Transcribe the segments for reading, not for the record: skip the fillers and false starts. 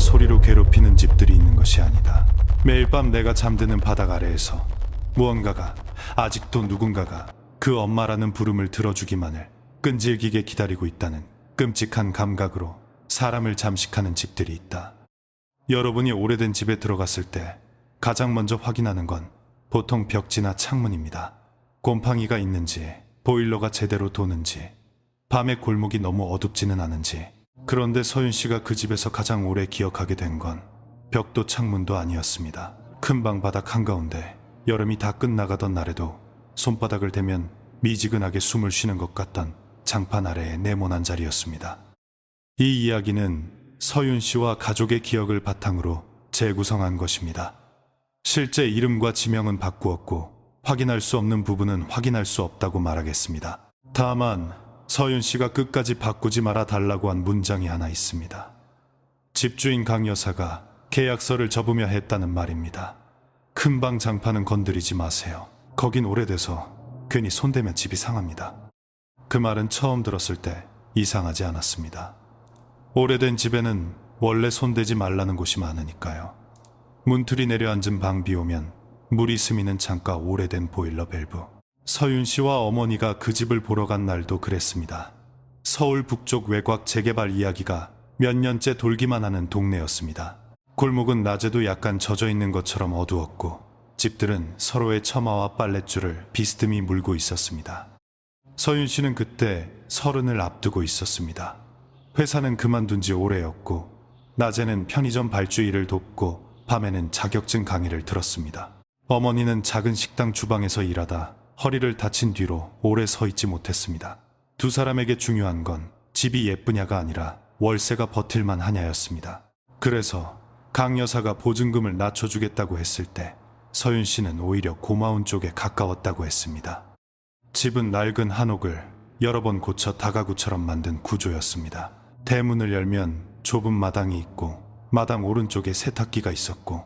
소리로 괴롭히는 집들이 있는 것이 아니다. 매일 밤 내가 잠드는 바닥 아래에서 무언가가, 아직도 누군가가 그 엄마라는 부름을 들어주기만을 끈질기게 기다리고 있다는 끔찍한 감각으로 사람을 잠식하는 집들이 있다. 여러분이 오래된 집에 들어갔을 때 가장 먼저 확인하는 건 보통 벽지나 창문입니다. 곰팡이가 있는지, 보일러가 제대로 도는지, 밤에 골목이 너무 어둡지는 않은지. 그런데 서윤 씨가 그 집에서 가장 오래 기억하게 된 건 벽도 창문도 아니었습니다. 큰 방 바닥 한가운데 여름이 다 끝나가던 날에도 손바닥을 대면 미지근하게 숨을 쉬는 것 같던 장판 아래의 네모난 자리였습니다. 이 이야기는 서윤 씨와 가족의 기억을 바탕으로 재구성한 것입니다. 실제 이름과 지명은 바꾸었고 확인할 수 없는 부분은 확인할 수 없다고 말하겠습니다. 다만 서윤 씨가 끝까지 바꾸지 말아 달라고 한 문장이 하나 있습니다. 집주인 강 여사가 계약서를 접으며 했다는 말입니다. 큰 방 장판은 건드리지 마세요. 거긴 오래돼서 괜히 손대면 집이 상합니다. 그 말은 처음 들었을 때 이상하지 않았습니다. 오래된 집에는 원래 손대지 말라는 곳이 많으니까요. 문틀이 내려앉은 방 비오면 물이 스미는 창가 오래된 보일러 밸브. 서윤 씨와 어머니가 그 집을 보러 간 날도 그랬습니다. 서울 북쪽 외곽 재개발 이야기가 몇 년째 돌기만 하는 동네였습니다. 골목은 낮에도 약간 젖어 있는 것처럼 어두웠고 집들은 서로의 처마와 빨랫줄을 비스듬히 물고 있었습니다. 서윤 씨는 그때 30을 앞두고 있었습니다. 회사는 그만둔 지 오래였고 낮에는 편의점 발주 일을 돕고 밤에는 자격증 강의를 들었습니다. 어머니는 작은 식당 주방에서 일하다 허리를 다친 뒤로 오래 서 있지 못했습니다. 두 사람에게 중요한 건 집이 예쁘냐가 아니라 월세가 버틸만 하냐였습니다. 그래서 강 여사가 보증금을 낮춰주겠다고 했을 때 서윤 씨는 오히려 고마운 쪽에 가까웠다고 했습니다. 집은 낡은 한옥을 여러 번 고쳐 다가구처럼 만든 구조였습니다. 대문을 열면 좁은 마당이 있고 마당 오른쪽에 세탁기가 있었고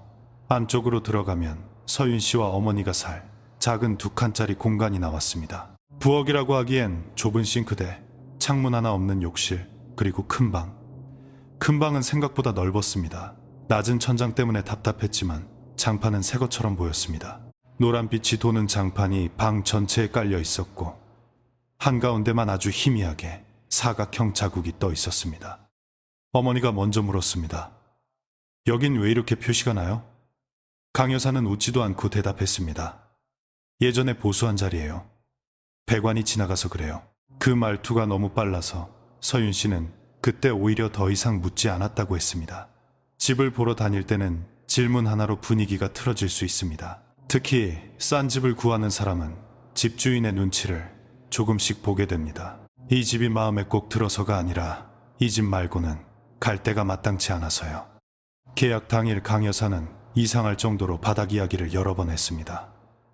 안쪽으로 들어가면 서윤 씨와 어머니가 살 작은 2칸짜리 공간이 나왔습니다. 부엌이라고 하기엔 좁은 싱크대, 창문 하나 없는 욕실, 그리고 큰 방. 큰 방은 생각보다 넓었습니다. 낮은 천장 때문에 답답했지만 장판은 새 것처럼 보였습니다. 노란빛이 도는 장판이 방 전체에 깔려 있었고 한가운데만 아주 희미하게 사각형 자국이 떠 있었습니다. 어머니가 먼저 물었습니다. 여긴 왜 이렇게 표시가 나요? 강 여사는 웃지도 않고 대답했습니다. 예전에 보수한 자리예요. 배관이 지나가서 그래요. 그 말투가 너무 빨라서 서윤 씨는 그때 오히려 더 이상 묻지 않았다고 했습니다. 집을 보러 다닐 때는 질문 하나로 분위기가 틀어질 수 있습니다. 특히 싼 집을 구하는 사람은 집주인의 눈치를 조금씩 보게 됩니다. 이 집이 마음에 꼭 들어서가 아니라 이 집 말고는 갈 데가 마땅치 않아서요. 계약 당일 강 여사는 이상할 정도로 바닥 이야기를 여러 번 했습니다.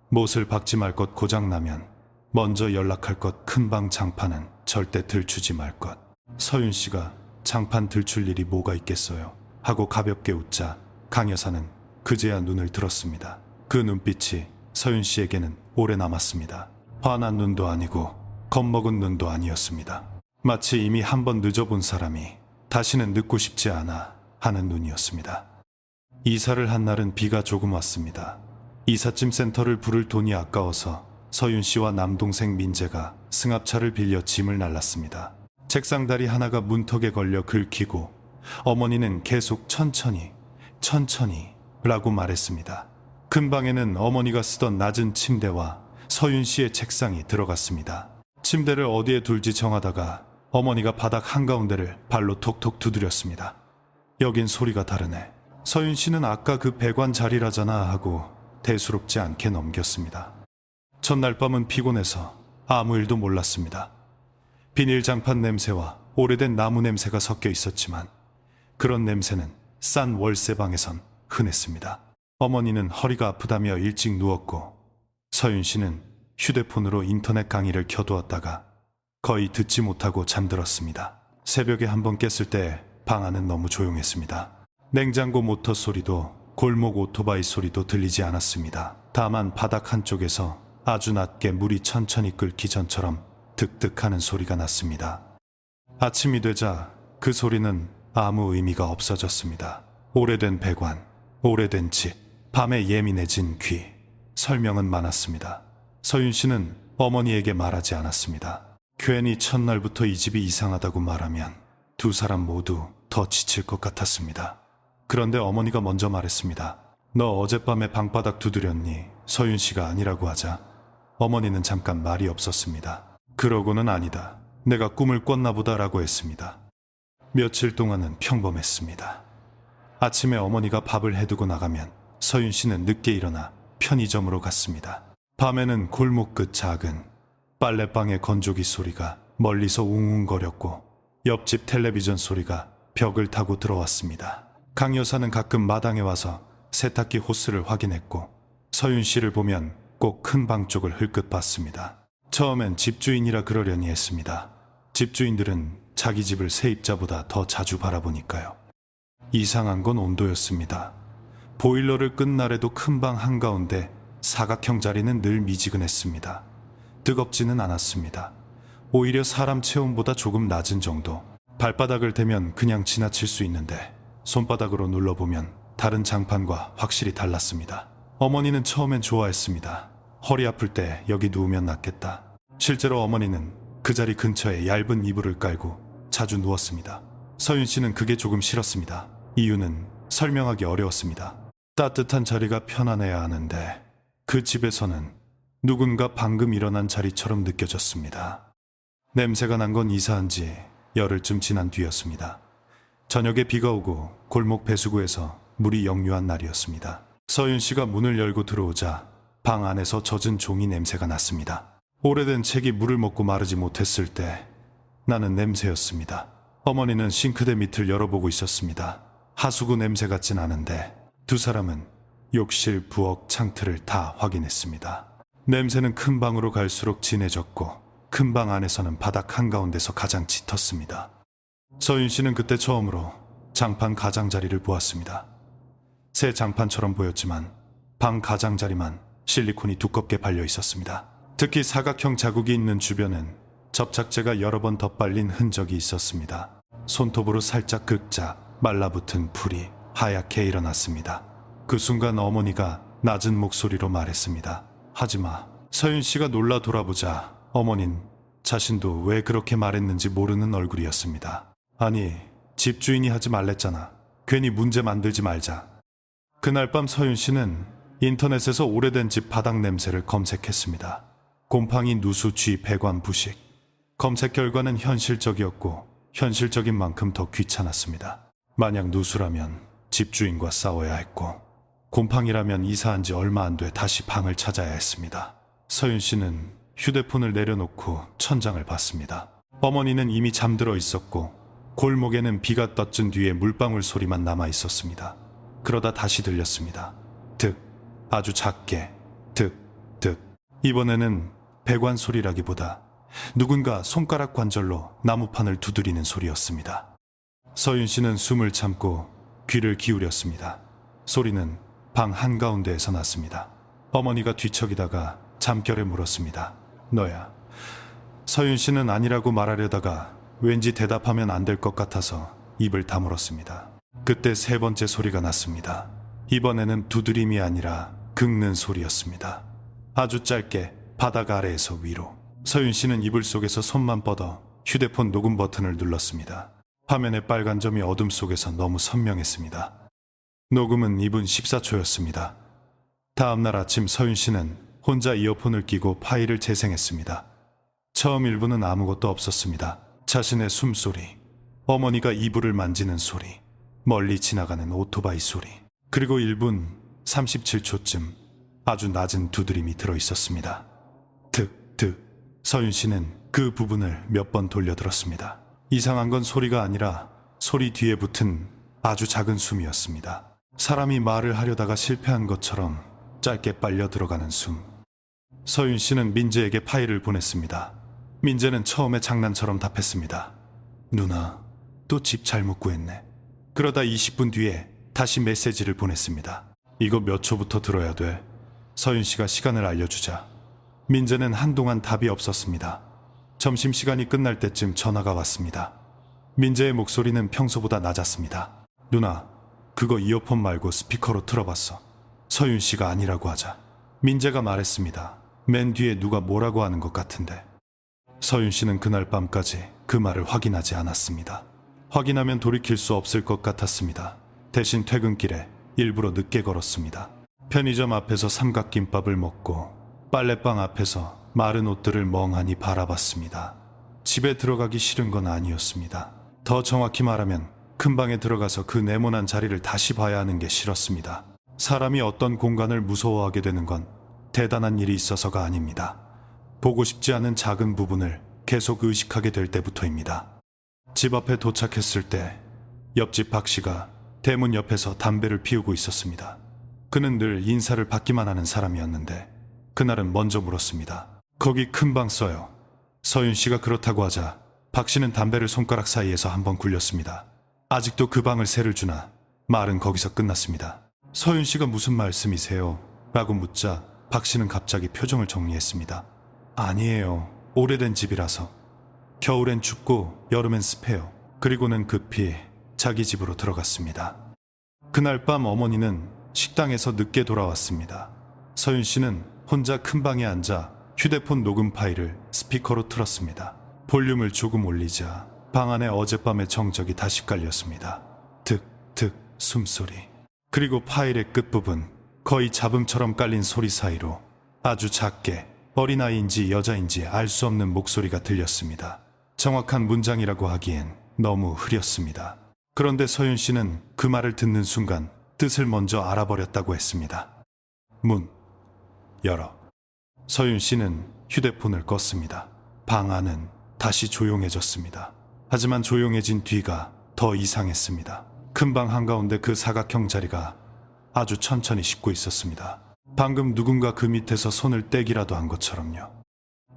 못을 박지 말 것 고장나면 먼저 연락할 것, 큰 방 장판은 절대 들추지 말 것. 서윤 씨가 장판 들출 일이 뭐가 있겠어요 하고 가볍게 웃자 강 여사는 그제야 눈을 들었습니다. 그 눈빛이 서윤 씨에게는 오래 남았습니다. 화난 눈도 아니고 겁먹은 눈도 아니었습니다. 마치 이미 한번 늦어본 사람이 다시는 늦고 싶지 않아 하는 눈이었습니다. 이사를 한 날은 비가 조금 왔습니다. 이삿짐 센터를 부를 돈이 아까워서 서윤 씨와 남동생 민재가 승합차를 빌려 짐을 날랐습니다. 책상 다리 하나가 문턱에 걸려 긁히고 어머니는 계속 천천히 라고 말했습니다. 큰 방에는 어머니가 쓰던 낮은 침대와 서윤 씨의 책상이 들어갔습니다. 침대를 어디에 둘지 정하다가 어머니가 바닥 한가운데를 발로 톡톡 두드렸습니다. 여긴 소리가 다르네. 서윤 씨는 아까 그 배관 자리라잖아 하고 대수롭지 않게 넘겼습니다. 첫날 밤은 피곤해서 아무 일도 몰랐습니다. 비닐 장판 냄새와 오래된 나무 냄새가 섞여 있었지만 그런 냄새는 싼 월세방에선 흔했습니다. 어머니는 허리가 아프다며 일찍 누웠고 서윤 씨는 휴대폰으로 인터넷 강의를 켜두었다가 거의 듣지 못하고 잠들었습니다. 새벽에 한번 깼을 때 방 안은 너무 조용했습니다. 냉장고 모터 소리도 골목 오토바이 소리도 들리지 않았습니다. 다만 바닥 한쪽에서 아주 낮게 물이 천천히 끓기 전처럼 득득하는 소리가 났습니다. 아침이 되자 그 소리는 아무 의미가 없어졌습니다. 오래된 배관, 오래된 집, 밤에 예민해진 귀. 설명은 많았습니다. 서윤 씨는 어머니에게 말하지 않았습니다. 괜히 첫날부터 이 집이 이상하다고 말하면 두 사람 모두 더 지칠 것 같았습니다. 그런데 어머니가 먼저 말했습니다. 너 어젯밤에 방바닥 두드렸니? 서윤 씨가 아니라고 하자 어머니는 잠깐 말이 없었습니다. 그러고는 아니다. 내가 꿈을 꿨나 보다라고 했습니다. 며칠 동안은 평범했습니다. 아침에 어머니가 밥을 해두고 나가면 서윤 씨는 늦게 일어나 편의점으로 갔습니다. 밤에는 골목 끝 작은 빨래방의 건조기 소리가 멀리서 웅웅거렸고 옆집 텔레비전 소리가 벽을 타고 들어왔습니다. 강 여사는 가끔 마당에 와서 세탁기 호스를 확인했고 서윤 씨를 보면 꼭 큰 방 쪽을 흘끗 봤습니다. 처음엔 집주인이라 그러려니 했습니다. 집주인들은 자기 집을 세입자보다 더 자주 바라보니까요. 이상한 건 온도였습니다. 보일러를 끈 날에도 큰 방 한가운데 사각형 자리는 늘 미지근했습니다. 뜨겁지는 않았습니다. 오히려 사람 체온보다 조금 낮은 정도. 발바닥을 대면 그냥 지나칠 수 있는데 손바닥으로 눌러보면 다른 장판과 확실히 달랐습니다. 어머니는 처음엔 좋아했습니다. 허리 아플 때 여기 누우면 낫겠다. 실제로 어머니는 그 자리 근처에 얇은 이불을 깔고 자주 누웠습니다. 서윤 씨는 그게 조금 싫었습니다. 이유는 설명하기 어려웠습니다. 따뜻한 자리가 편안해야 하는데 그 집에서는 누군가 방금 일어난 자리처럼 느껴졌습니다. 냄새가 난 건 이사한 지 열흘쯤 지난 뒤였습니다. 저녁에 비가 오고 골목 배수구에서 물이 역류한 날이었습니다. 서윤 씨가 문을 열고 들어오자 방 안에서 젖은 종이 냄새가 났습니다. 오래된 책이 물을 먹고 마르지 못했을 때 나는 냄새였습니다. 어머니는 싱크대 밑을 열어보고 있었습니다. 하수구 냄새 같진 않은데 두 사람은 욕실, 부엌, 창틀을 다 확인했습니다. 냄새는 큰 방으로 갈수록 진해졌고 큰 방 안에서는 바닥 한가운데서 가장 짙었습니다. 서윤 씨는 그때 처음으로 장판 가장자리를 보았습니다. 새 장판처럼 보였지만 방 가장자리만 실리콘이 두껍게 발려 있었습니다. 특히 사각형 자국이 있는 주변은 접착제가 여러 번 덧발린 흔적이 있었습니다. 손톱으로 살짝 긁자 말라붙은 풀이 하얗게 일어났습니다. 그 순간 어머니가 낮은 목소리로 말했습니다. 하지마. 서윤 씨가 놀라 돌아보자 어머닌 자신도 왜 그렇게 말했는지 모르는 얼굴이었습니다. 아니, 집주인이 하지 말랬잖아. 괜히 문제 만들지 말자. 그날 밤 서윤 씨는 인터넷에서 오래된 집 바닥 냄새를 검색했습니다. 곰팡이 누수 쥐 배관 부식. 검색 결과는 현실적이었고 현실적인 만큼 더 귀찮았습니다. 만약 누수라면 집주인과 싸워야 했고 곰팡이라면 이사한 지 얼마 안 돼 다시 방을 찾아야 했습니다. 서윤 씨는 휴대폰을 내려놓고 천장을 봤습니다. 어머니는 이미 잠들어 있었고 골목에는 비가 떠진 뒤에 물방울 소리만 남아 있었습니다. 그러다 다시 들렸습니다. 득, 아주 작게, 득, 득. 이번에는 배관 소리라기보다 누군가 손가락 관절로 나무판을 두드리는 소리였습니다. 서윤 씨는 숨을 참고 귀를 기울였습니다. 소리는 방 한가운데에서 났습니다. 어머니가 뒤척이다가 잠결에 물었습니다. 너야? 서윤 씨는 아니라고 말하려다가 왠지 대답하면 안 될 것 같아서 입을 다물었습니다. 그때 세 번째 소리가 났습니다. 이번에는 두드림이 아니라 긁는 소리였습니다. 아주 짧게 바닥 아래에서 위로. 서윤 씨는 이불 속에서 손만 뻗어 휴대폰 녹음 버튼을 눌렀습니다. 화면의 빨간 점이 어둠 속에서 너무 선명했습니다. 녹음은 2분 14초였습니다. 다음날 아침 서윤 씨는 혼자 이어폰을 끼고 파일을 재생했습니다. 처음 1분은 아무것도 없었습니다. 자신의 숨소리, 어머니가 이불을 만지는 소리, 멀리 지나가는 오토바이 소리, 그리고 1분 37초쯤 아주 낮은 두드림이 들어있었습니다. 득, 득. 서윤 씨는 그 부분을 몇 번 돌려들었습니다. 이상한 건 소리가 아니라 소리 뒤에 붙은 아주 작은 숨이었습니다. 사람이 말을 하려다가 실패한 것처럼 짧게 빨려 들어가는 숨. 서윤 씨는 민재에게 파일을 보냈습니다. 민재는 처음에 장난처럼 답했습니다. 누나, 또 집 잘못 구했네. 그러다 20분 뒤에 다시 메시지를 보냈습니다. 이거 몇 초부터 들어야 돼? 서윤 씨가 시간을 알려주자 민재는 한동안 답이 없었습니다. 점심시간이 끝날 때쯤 전화가 왔습니다. 민재의 목소리는 평소보다 낮았습니다. 누나, 그거 이어폰 말고 스피커로 틀어봤어. 서윤 씨가 아니라고 하자 민재가 말했습니다. 맨 뒤에 누가 뭐라고 하는 것 같은데. 서윤 씨는 그날 밤까지 그 말을 확인하지 않았습니다. 확인하면 돌이킬 수 없을 것 같았습니다. 대신 퇴근길에 일부러 늦게 걸었습니다. 편의점 앞에서 삼각김밥을 먹고 빨래방 앞에서 마른 옷들을 멍하니 바라봤습니다. 집에 들어가기 싫은 건 아니었습니다. 더 정확히 말하면 큰 방에 들어가서 그 네모난 자리를 다시 봐야 하는 게 싫었습니다. 사람이 어떤 공간을 무서워하게 되는 건 대단한 일이 있어서가 아닙니다. 보고 싶지 않은 작은 부분을 계속 의식하게 될 때부터입니다. 집 앞에 도착했을 때 옆집 박 씨가 대문 옆에서 담배를 피우고 있었습니다. 그는 늘 인사를 받기만 하는 사람이었는데 그날은 먼저 물었습니다. 거기 큰 방 써요. 서윤 씨가 그렇다고 하자 박 씨는 담배를 손가락 사이에서 한번 굴렸습니다. 아직도 그 방을 세를 주나 말은 거기서 끝났습니다. 서윤 씨가 무슨 말씀이세요? 라고 묻자 박 씨는 갑자기 표정을 정리했습니다. 아니에요. 오래된 집이라서. 겨울엔 춥고 여름엔 습해요. 그리고는 급히 자기 집으로 들어갔습니다. 그날 밤 어머니는 식당에서 늦게 돌아왔습니다. 서윤 씨는 혼자 큰 방에 앉아 휴대폰 녹음 파일을 스피커로 틀었습니다. 볼륨을 조금 올리자 방 안에 어젯밤의 정적이 다시 깔렸습니다. 득득 숨소리. 그리고 파일의 끝부분, 거의 잡음처럼 깔린 소리 사이로 아주 작게 어린아이인지 여자인지 알 수 없는 목소리가 들렸습니다. 정확한 문장이라고 하기엔 너무 흐렸습니다. 그런데 서윤 씨는 그 말을 듣는 순간 뜻을 먼저 알아버렸다고 했습니다. 문 열어. 서윤 씨는 휴대폰을 껐습니다. 방 안은 다시 조용해졌습니다. 하지만 조용해진 뒤가 더 이상했습니다. 큰 방 한가운데 그 사각형 자리가 아주 천천히 식고 있었습니다. 방금 누군가 그 밑에서 손을 떼기라도 한 것처럼요.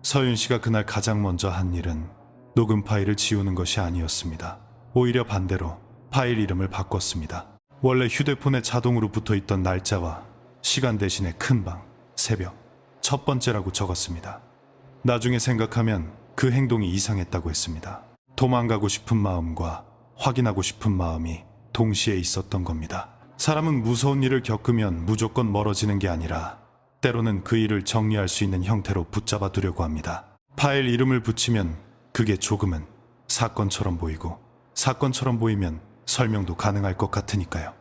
서윤 씨가 그날 가장 먼저 한 일은 녹음 파일을 지우는 것이 아니었습니다. 오히려 반대로 파일 이름을 바꿨습니다. 원래 휴대폰에 자동으로 붙어있던 날짜와 시간 대신에 큰 방, 새벽, 첫 번째라고 적었습니다. 나중에 생각하면 그 행동이 이상했다고 했습니다. 도망가고 싶은 마음과 확인하고 싶은 마음이 동시에 있었던 겁니다. 사람은 무서운 일을 겪으면 무조건 멀어지는 게 아니라 때로는 그 일을 정리할 수 있는 형태로 붙잡아 두려고 합니다. 파일 이름을 붙이면 그게 조금은 사건처럼 보이고 사건처럼 보이면 설명도 가능할 것 같으니까요.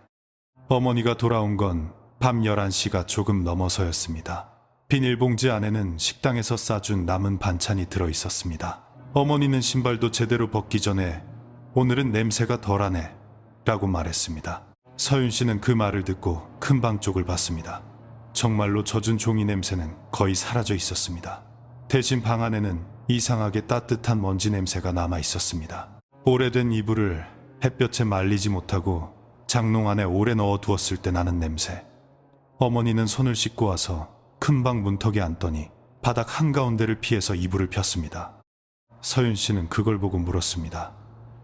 어머니가 돌아온 건 밤 11시가 조금 넘어서였습니다. 비닐봉지 안에는 식당에서 싸준 남은 반찬이 들어있었습니다. 어머니는 신발도 제대로 벗기 전에 오늘은 냄새가 덜하네 라고 말했습니다. 서윤 씨는 그 말을 듣고 큰 방 쪽을 봤습니다. 정말로 젖은 종이 냄새는 거의 사라져 있었습니다. 대신 방 안에는 이상하게 따뜻한 먼지 냄새가 남아 있었습니다. 오래된 이불을 햇볕에 말리지 못하고 장롱 안에 오래 넣어두었을 때 나는 냄새. 어머니는 손을 씻고 와서 큰 방 문턱에 앉더니 바닥 한가운데를 피해서 이불을 폈습니다. 서윤 씨는 그걸 보고 물었습니다.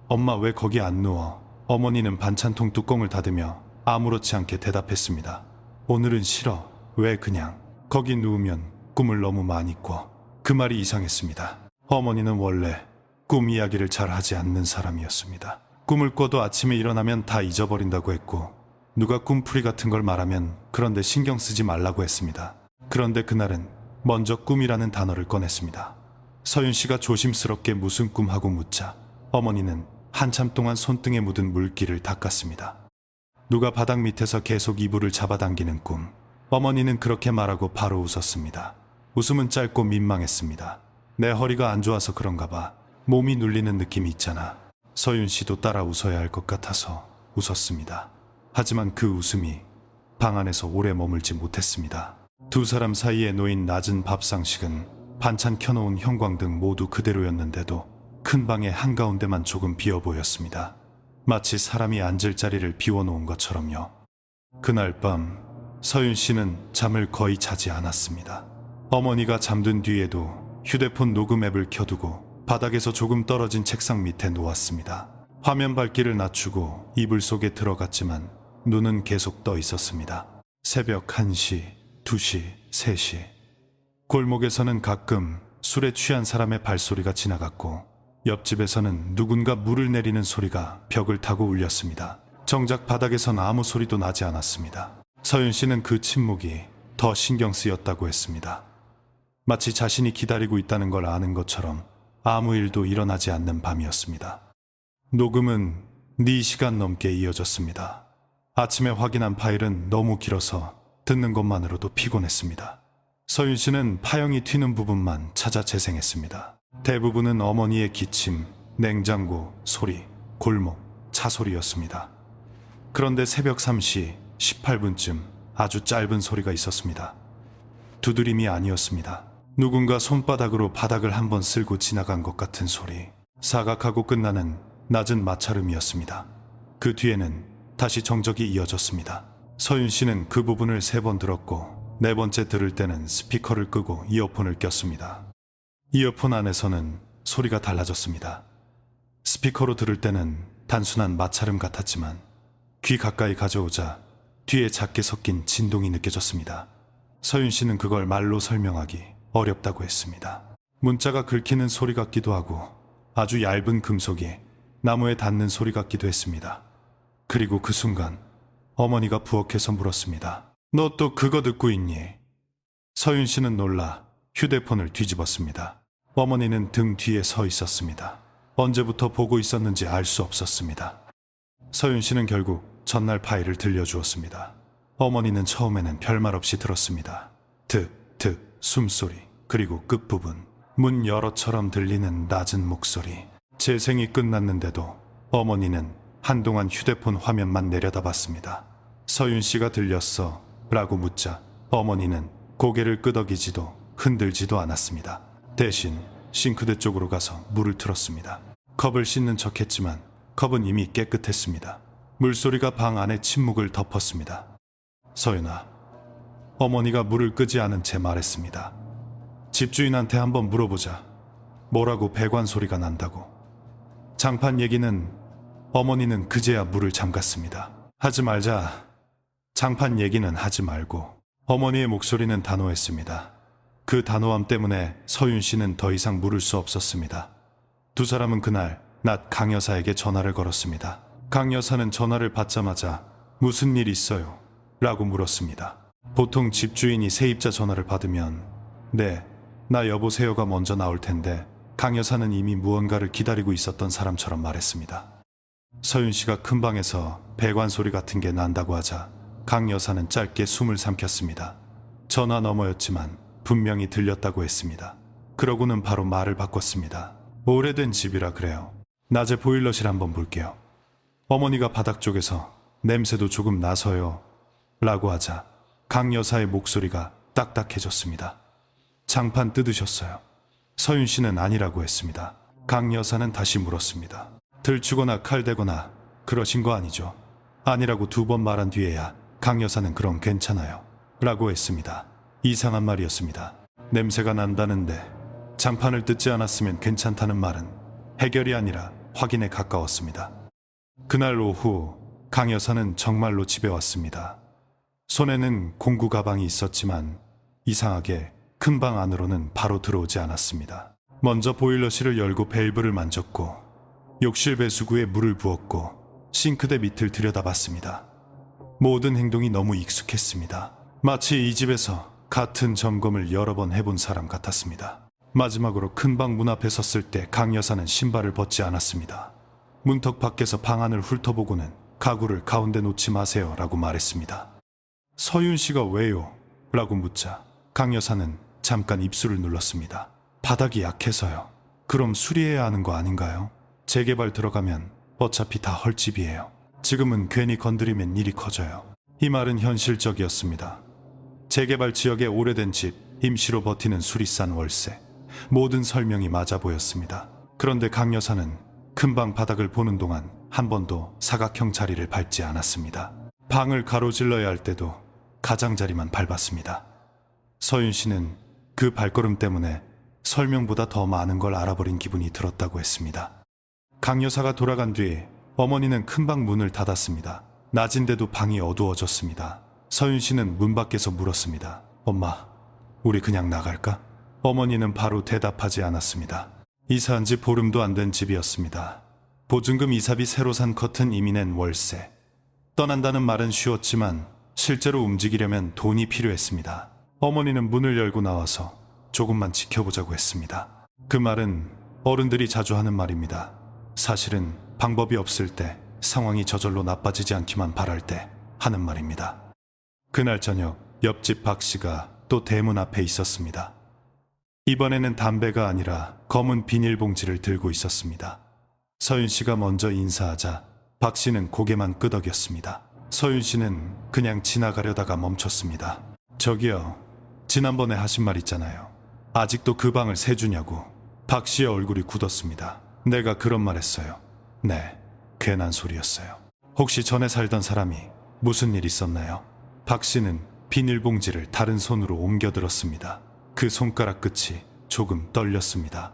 엄마 왜 거기 안 누워? 어머니는 반찬통 뚜껑을 닫으며 아무렇지 않게 대답했습니다. 오늘은 싫어. 왜 그냥 거기 누우면 꿈을 너무 많이 꿔. 그 말이 이상했습니다. 어머니는 원래 꿈 이야기를 잘 하지 않는 사람이었습니다. 꿈을 꿔도 아침에 일어나면 다 잊어버린다고 했고 누가 꿈풀이 같은 걸 말하면 그런데 신경 쓰지 말라고 했습니다. 그런데 그날은 먼저 꿈이라는 단어를 꺼냈습니다. 서윤 씨가 조심스럽게 무슨 꿈하고 묻자 어머니는 한참 동안 손등에 묻은 물기를 닦았습니다. 누가 바닥 밑에서 계속 이불을 잡아당기는 꿈. 어머니는 그렇게 말하고 바로 웃었습니다. 웃음은 짧고 민망했습니다. 내 허리가 안 좋아서 그런가 봐. 몸이 눌리는 느낌이 있잖아. 서윤 씨도 따라 웃어야 할 것 같아서 웃었습니다. 하지만 그 웃음이 방 안에서 오래 머물지 못했습니다. 두 사람 사이에 놓인 낮은 밥상식은 반찬 켜놓은 형광등 모두 그대로였는데도 큰 방의 한가운데만 조금 비어 보였습니다. 마치 사람이 앉을 자리를 비워놓은 것처럼요. 그날 밤 서윤 씨는 잠을 거의 자지 않았습니다. 어머니가 잠든 뒤에도 휴대폰 녹음 앱을 켜두고 바닥에서 조금 떨어진 책상 밑에 놓았습니다. 화면 밝기를 낮추고 이불 속에 들어갔지만 눈은 계속 떠 있었습니다. 새벽 1시, 2시, 3시. 골목에서는 가끔 술에 취한 사람의 발소리가 지나갔고 옆집에서는 누군가 물을 내리는 소리가 벽을 타고 울렸습니다. 정작 바닥에선 아무 소리도 나지 않았습니다. 서윤 씨는 그 침묵이 더 신경 쓰였다고 했습니다. 마치 자신이 기다리고 있다는 걸 아는 것처럼 아무 일도 일어나지 않는 밤이었습니다. 녹음은 4시간 넘게 이어졌습니다. 아침에 확인한 파일은 너무 길어서 듣는 것만으로도 피곤했습니다. 서윤 씨는 파형이 튀는 부분만 찾아 재생했습니다. 대부분은 어머니의 기침, 냉장고 소리, 골목, 차 소리였습니다. 그런데 새벽 3시 18분쯤 아주 짧은 소리가 있었습니다. 두드림이 아니었습니다. 누군가 손바닥으로 바닥을 한번 쓸고 지나간 것 같은 소리. 사각하고 끝나는 낮은 마찰음이었습니다. 그 뒤에는 다시 정적이 이어졌습니다. 서윤 씨는 그 부분을 3번 들었고 4번째 들을 때는 스피커를 끄고 이어폰을 꼈습니다. 이어폰 안에서는 소리가 달라졌습니다. 스피커로 들을 때는 단순한 마찰음 같았지만 귀 가까이 가져오자 뒤에 작게 섞인 진동이 느껴졌습니다. 서윤 씨는 그걸 말로 설명하기 어렵다고 했습니다. 문자가 긁히는 소리 같기도 하고 아주 얇은 금속이 나무에 닿는 소리 같기도 했습니다. 그리고 그 순간 어머니가 부엌에서 물었습니다. 너 또 그거 듣고 있니? 서윤 씨는 놀라 휴대폰을 뒤집었습니다. 어머니는 등 뒤에 서 있었습니다. 언제부터 보고 있었는지 알 수 없었습니다. 서윤 씨는 결국 전날 파일을 들려주었습니다. 어머니는 처음에는 별말 없이 들었습니다. 득, 숨소리, 그리고 끝부분, 문 열어처럼 들리는 낮은 목소리. 재생이 끝났는데도 어머니는 한동안 휴대폰 화면만 내려다봤습니다. 서윤 씨가 들렸어? 라고 묻자 어머니는 고개를 끄덕이지도 흔들지도 않았습니다. 대신 싱크대 쪽으로 가서 물을 틀었습니다. 컵을 씻는 척했지만 컵은 이미 깨끗했습니다. 물소리가 방 안의 침묵을 덮었습니다. 서윤아, 어머니가 물을 끄지 않은 채 말했습니다. 집주인한테 한번 물어보자. 뭐라고 배관 소리가 난다고. 장판 얘기는 어머니는 그제야 물을 잠갔습니다. 하지 말자. 장판 얘기는 하지 말고. 어머니의 목소리는 단호했습니다. 그 단호함 때문에 서윤 씨는 더 이상 물을 수 없었습니다. 두 사람은 그날 낮 강 여사에게 전화를 걸었습니다. 강 여사는 전화를 받자마자 무슨 일 있어요? 라고 물었습니다. 보통 집주인이 세입자 전화를 받으면 네, 나 여보세요가 먼저 나올 텐데 강 여사는 이미 무언가를 기다리고 있었던 사람처럼 말했습니다. 서윤 씨가 큰 방에서 배관 소리 같은 게 난다고 하자 강 여사는 짧게 숨을 삼켰습니다. 전화 너머였지만 분명히 들렸다고 했습니다. 그러고는 바로 말을 바꿨습니다. 오래된 집이라 그래요. 낮에 보일러실 한번 볼게요. 어머니가 바닥 쪽에서 냄새도 조금 나서요. 라고 하자 강 여사의 목소리가 딱딱해졌습니다. 장판 뜯으셨어요? 서윤 씨는 아니라고 했습니다. 강 여사는 다시 물었습니다. 들추거나 칼 대거나 그러신 거 아니죠? 아니라고 2번 말한 뒤에야 강 여사는 그럼 괜찮아요. 라고 했습니다. 이상한 말이었습니다. 냄새가 난다는데 장판을 뜯지 않았으면 괜찮다는 말은 해결이 아니라 확인에 가까웠습니다. 그날 오후 강 여사는 정말로 집에 왔습니다. 손에는 공구 가방이 있었지만 이상하게 큰 방 안으로는 바로 들어오지 않았습니다. 먼저 보일러실을 열고 밸브를 만졌고 욕실 배수구에 물을 부었고 싱크대 밑을 들여다봤습니다. 모든 행동이 너무 익숙했습니다. 마치 이 집에서 같은 점검을 여러 번 해본 사람 같았습니다. 마지막으로 큰 방 문 앞에 섰을 때 강 여사는 신발을 벗지 않았습니다. 문턱 밖에서 방 안을 훑어보고는 가구를 가운데 놓지 마세요 라고 말했습니다. 서윤 씨가 왜요? 라고 묻자 강 여사는 잠깐 입술을 눌렀습니다. 바닥이 약해서요. 그럼 수리해야 하는 거 아닌가요? 재개발 들어가면 어차피 다 헐집이에요. 지금은 괜히 건드리면 일이 커져요. 이 말은 현실적이었습니다. 재개발 지역의 오래된 집, 임시로 버티는 수리싼 월세, 모든 설명이 맞아 보였습니다. 그런데 강 여사는 큰방 바닥을 보는 동안 한 번도 사각형 자리를 밟지 않았습니다. 방을 가로질러야 할 때도 가장자리만 밟았습니다. 서윤 씨는 그 발걸음 때문에 설명보다 더 많은 걸 알아버린 기분이 들었다고 했습니다. 강 여사가 돌아간 뒤 어머니는 큰방 문을 닫았습니다. 낮인데도 방이 어두워졌습니다. 서윤 씨는 문 밖에서 물었습니다. 엄마, 우리 그냥 나갈까? 어머니는 바로 대답하지 않았습니다. 이사한 지 보름도 안 된 집이었습니다. 보증금 이사비 새로 산 커튼 이미 낸 월세, 떠난다는 말은 쉬웠지만 실제로 움직이려면 돈이 필요했습니다. 어머니는 문을 열고 나와서 조금만 지켜보자고 했습니다. 그 말은 어른들이 자주 하는 말입니다. 사실은 방법이 없을 때, 상황이 저절로 나빠지지 않기만 바랄 때 하는 말입니다. 그날 저녁 옆집 박 씨가 또 대문 앞에 있었습니다. 이번에는 담배가 아니라 검은 비닐봉지를 들고 있었습니다. 서윤 씨가 먼저 인사하자 박 씨는 고개만 끄덕였습니다. 서윤 씨는 그냥 지나가려다가 멈췄습니다. 저기요, 지난번에 하신 말 있잖아요. 아직도 그 방을 세주냐고. 박 씨의 얼굴이 굳었습니다. 내가 그런 말 했어요. 네, 괜한 소리였어요. 혹시 전에 살던 사람이 무슨 일 있었나요? 박 씨는 비닐봉지를 다른 손으로 옮겨들었습니다. 그 손가락 끝이 조금 떨렸습니다.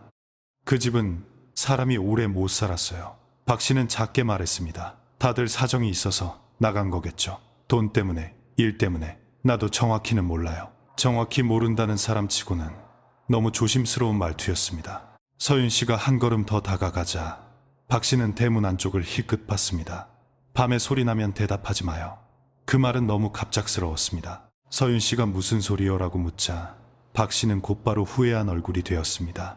그 집은 사람이 오래 못 살았어요. 박 씨는 작게 말했습니다. 다들 사정이 있어서 나간 거겠죠. 돈 때문에, 일 때문에. 나도 정확히는 몰라요. 정확히 모른다는 사람치고는 너무 조심스러운 말투였습니다. 서윤 씨가 한 걸음 더 다가가자 박 씨는 대문 안쪽을 힐끗 봤습니다. 밤에 소리 나면 대답하지 마요. 그 말은 너무 갑작스러웠습니다. 서윤 씨가 무슨 소리요라고 묻자 박 씨는 곧바로 후회한 얼굴이 되었습니다.